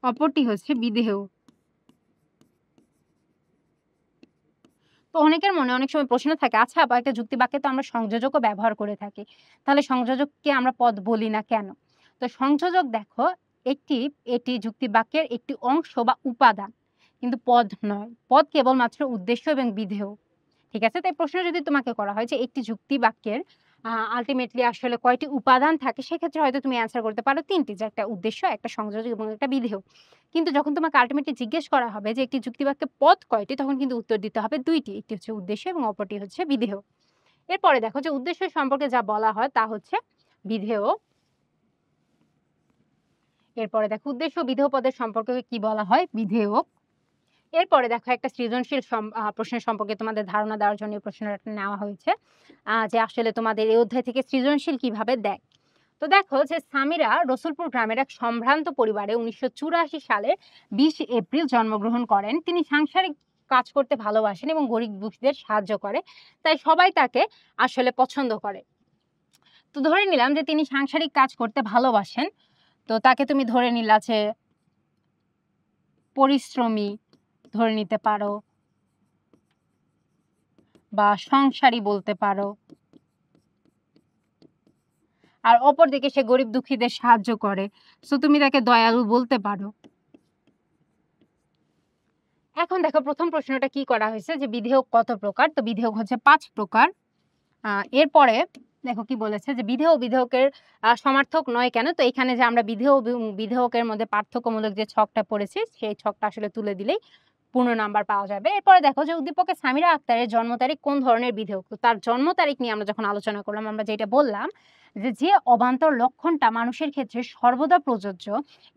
অপরটি হচ্ছে বিধেয়। তো অনেকের মনে অনেক সময় প্রশ্ন থাকে, আচ্ছা আপা একটা যুক্তিবাক্যে তো আমরা সংযোজকও ব্যবহার করে থাকি, তাহলে সংযোজককে আমরা পদ বলি না কেন? তো সংযোজক দেখো এটি যুক্তিবাক্যের একটি অংশ বা উপাদান, কিন্তু পদ নয়। পদ কেবলমাত্র উদ্দেশ্য এবং বিধেয়। ঠিক আছে? তাই প্রশ্ন যদি তোমাকে করা হয় যে একটি যুক্তি বাক্যের আল্টিমেটলি আসলে কয়টি উপাদান থাকে, সেক্ষেত্রে হয়তো তুমি অ্যান্সার করতে পারো ৩টি, যে একটা উদ্দেশ্য, একটা সংযোজক এবং একটা বিধেয়। কিন্তু যখন তোমাকে আল্টিমেটলি জিজ্ঞেস করা হবে যে একটি যুক্তি বাক্যে পদ কয়টি, তখন কিন্তু উত্তর দিতে হবে ২টি। একটি হচ্ছে উদ্দেশ্য এবং অপরটি হচ্ছে বিধেয়। এরপরে দেখো যে উদ্দেশ্য সম্পর্কে যা বলা হয় তা হচ্ছে বিধেয়। এরপরে দেখো উদ্দেশ্য বিধেয় পদের সম্পর্কে কি বলা হয়? বিধেয়ক। এরপরে দেখো একটা সৃজনশীল প্রশ্নের সম্পর্কে তোমাদের ধারণা দেওয়ার জন্য এই প্রশ্নটা নেওয়া হয়েছে, যে আসলে তোমাদের এই অধ্যায় থেকে সৃজনশীল কিভাবে দেয়। তো দেখো যে সামিরা রসুলপুর গ্রামের এক সম্ভ্রান্ত পরিবারে ১৯৮৪ সালে ২০ এপ্রিল জন্মগ্রহণ করেন। তিনি সাংসারিক কাজ করতে ভালোবাসেন এবং গরিব দুঃখীদের সাহায্য করে, তাই সবাই তাকে আসলে পছন্দ করে। তো ধরে নিলাম যে তিনি সাংসারিক কাজ করতে ভালোবাসেন, তো তাকে তুমি ধরে নিলা যে পরিশ্রমী ধরে নিতে পারো বা সংসারী বলতে পারো, আর অপরদিকে সে গরিব দুঃখীদের সাহায্য করে, সো তুমি তাকে দয়ালু বলতে পারো। এখন দেখো প্রথম প্রশ্নটা কি করা হয়েছে যে বিধেয়ক কত প্রকার? তো বিধেয়ক হচ্ছে 5 প্রকার। এরপরে দেখো কি বলেছে যে বিধেয় ও বিধেয়কের সমার্থক নয় কেন? তো এখানে যে আমরা বিধেয় এবং বিধেয়কের মধ্যে পার্থক্যমূলক যে ছকটা পড়েছি, সেই ছকটা আসলে তুলে দিলেই পূর্ণ নাম্বার পাওয়া যাবে। এরপরে দেখো যে উদ্দীপকে সামিরা আক্তারের জন্ম তারিখ কোন ধরনের বিধেয়ক? তো তার জন্ম তারিখ নিয়ে আমরা যখন আলোচনা করলাম, আমরা যেটা বললাম যে অবান্তর লক্ষণটা মানুষের ক্ষেত্রে সর্বদা প্রযোজ্য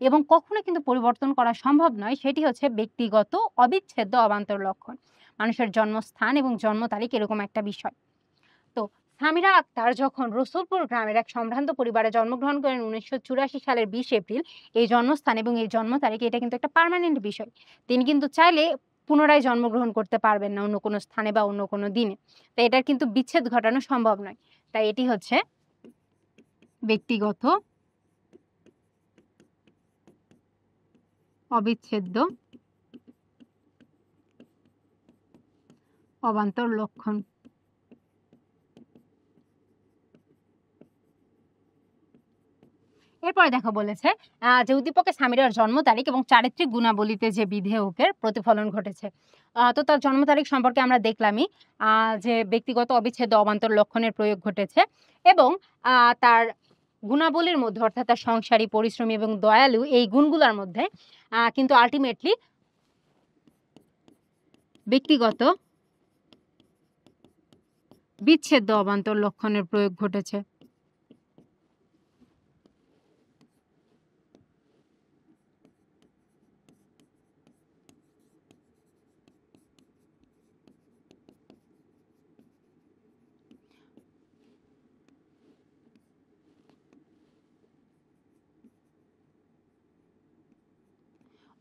এবং কখনো কিন্তু পরিবর্তন করা সম্ভব নয়, সেটি হচ্ছে ব্যক্তিগত অবিচ্ছেদ্য অবান্তর লক্ষণ। মানুষের জন্মস্থান এবং জন্ম তারিখ এরকম একটা বিষয়। তো সামিরা আক্তার যখন রসুলপুর গ্রামের এক সম্ভ্রান্ত পরিবারে জন্মগ্রহণ করেন ১৯৮৪ সালের ২০ এপ্রিল, এই জন্মস্থান এবং এই জন্ম তারিখ এটা কিন্তু একটা পার্মানেন্ট বিষয়। তিনি কিন্তু চাইলে পুনরায় জন্মগ্রহণ করতে পারবেন না অন্য কোনো স্থানে বা অন্য কোনো দিনে। তাই এটার কিন্তু বিচ্ছেদ ঘটানো সম্ভব নয়। তাই এটি হচ্ছে ব্যক্তিগত অবিচ্ছেদ্য অবান্তর লক্ষণ। এরপরে দেখো বলেছে যে উদ্দীপকে সামিরার জন্ম তারিখ এবং চারিত্রিক গুণাবলীতে যে বিধেয়কের প্রতিফলন ঘটেছে। তো তার জন্ম তারিখ সম্পর্কে আমরা দেখলামই যে ব্যক্তিগত অবিচ্ছেদ্য অবান্তর লক্ষণের প্রয়োগ ঘটেছে এবং তার গুণাবলীর মধ্যে অর্থাৎ তার সংসারী, পরিশ্রমী এবং দয়ালু এই গুণগুলোর মধ্যে কিন্তু আল্টিমেটলি ব্যক্তিগত বিচ্ছেদ্য অবান্তর লক্ষণের প্রয়োগ ঘটেছে।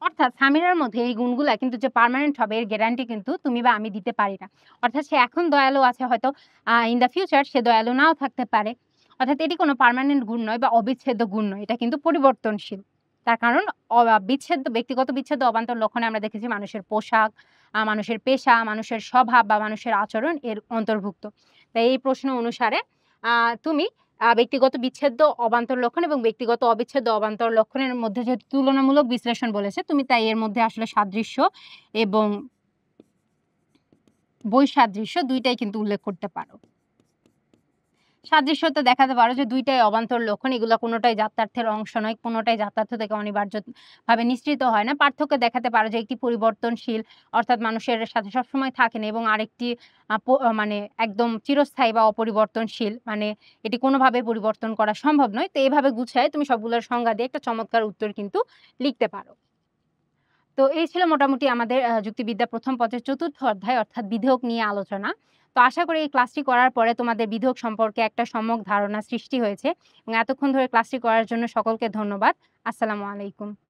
অর্থাৎ সামিরার মধ্যে এই গুণগুলা কিন্তু যে পার্মানেন্ট হবে এর গ্যারান্টি কিন্তু তুমি বা আমি দিতে পারি না। অর্থাৎ সে এখন দয়ালু আছে হয়তো ইন দ্য ফিউচার সে দয়ালু নাও থাকতে পারে। অর্থাৎ এটি কোনো পার্মানেন্ট গুণ নয় বা অবিচ্ছেদ্য গুণ নয়। এটা কিন্তু পরিবর্তনশীল। তার কারণ ব্যক্তিগত বিচ্ছেদ্য অবান্তর লক্ষণে আমরা দেখেছি মানুষের পোশাক, মানুষের পেশা, মানুষের স্বভাব বা মানুষের আচরণ এর অন্তর্ভুক্ত। তাই এই প্রশ্ন অনুসারে আ তুমি ব্যক্তিগত বিচ্ছেদ্য অবান্তর লক্ষণ এবং ব্যক্তিগত অবিচ্ছেদ্য অবান্তর লক্ষণের মধ্যে যে তুলনামূলক বিশ্লেষণ বলেছে, তুমি তাই এর মধ্যে আসলে সাদৃশ্য এবং বৈসাদৃশ্য ২ টাই কিন্তু উল্লেখ করতে পারো। সাদৃশ্যতা দেখাতে পারো যে ২ টাই অবান্তর লক্ষণ। এগুলা কোনটাই যাত্রার্থের অংশ নয়, কোনটাই যাত্রার্থ থেকে অনিবার্যভাবে নিঃসৃত হয় না। পার্থক্য দেখাতে পারো যে একটি পরিবর্তনশীল অর্থাৎ মানুষের সাথে সবসময় থাকে না এবং আরেকটি মানে একদম চিরস্থায়ী বা অপরিবর্তনশীল। মানে এটি কোনোভাবে পরিবর্তন করা সম্ভব নয়। তো এভাবে গুছায়ে তুমি সবগুলোর সংজ্ঞা দিয়ে একটা চমৎকার উত্তর কিন্তু লিখতে পারো। তো এই ছিল মোটামুটি আমাদের যুক্তিবিদ্যা ১ম পত্রের ৪র্থ অধ্যায় অর্থাৎ বিধেয়ক নিয়ে আলোচনা। তো আশা করি এই ক্লাসটি করার পরে তোমাদের বিধেয়ক সম্পর্কে একটা সম্যক ধারণা সৃষ্টি হয়েছে এবং এতক্ষণ ধরে ক্লাসটি করার জন্য সকলকে ধন্যবাদ। আসসালামু আলাইকুম।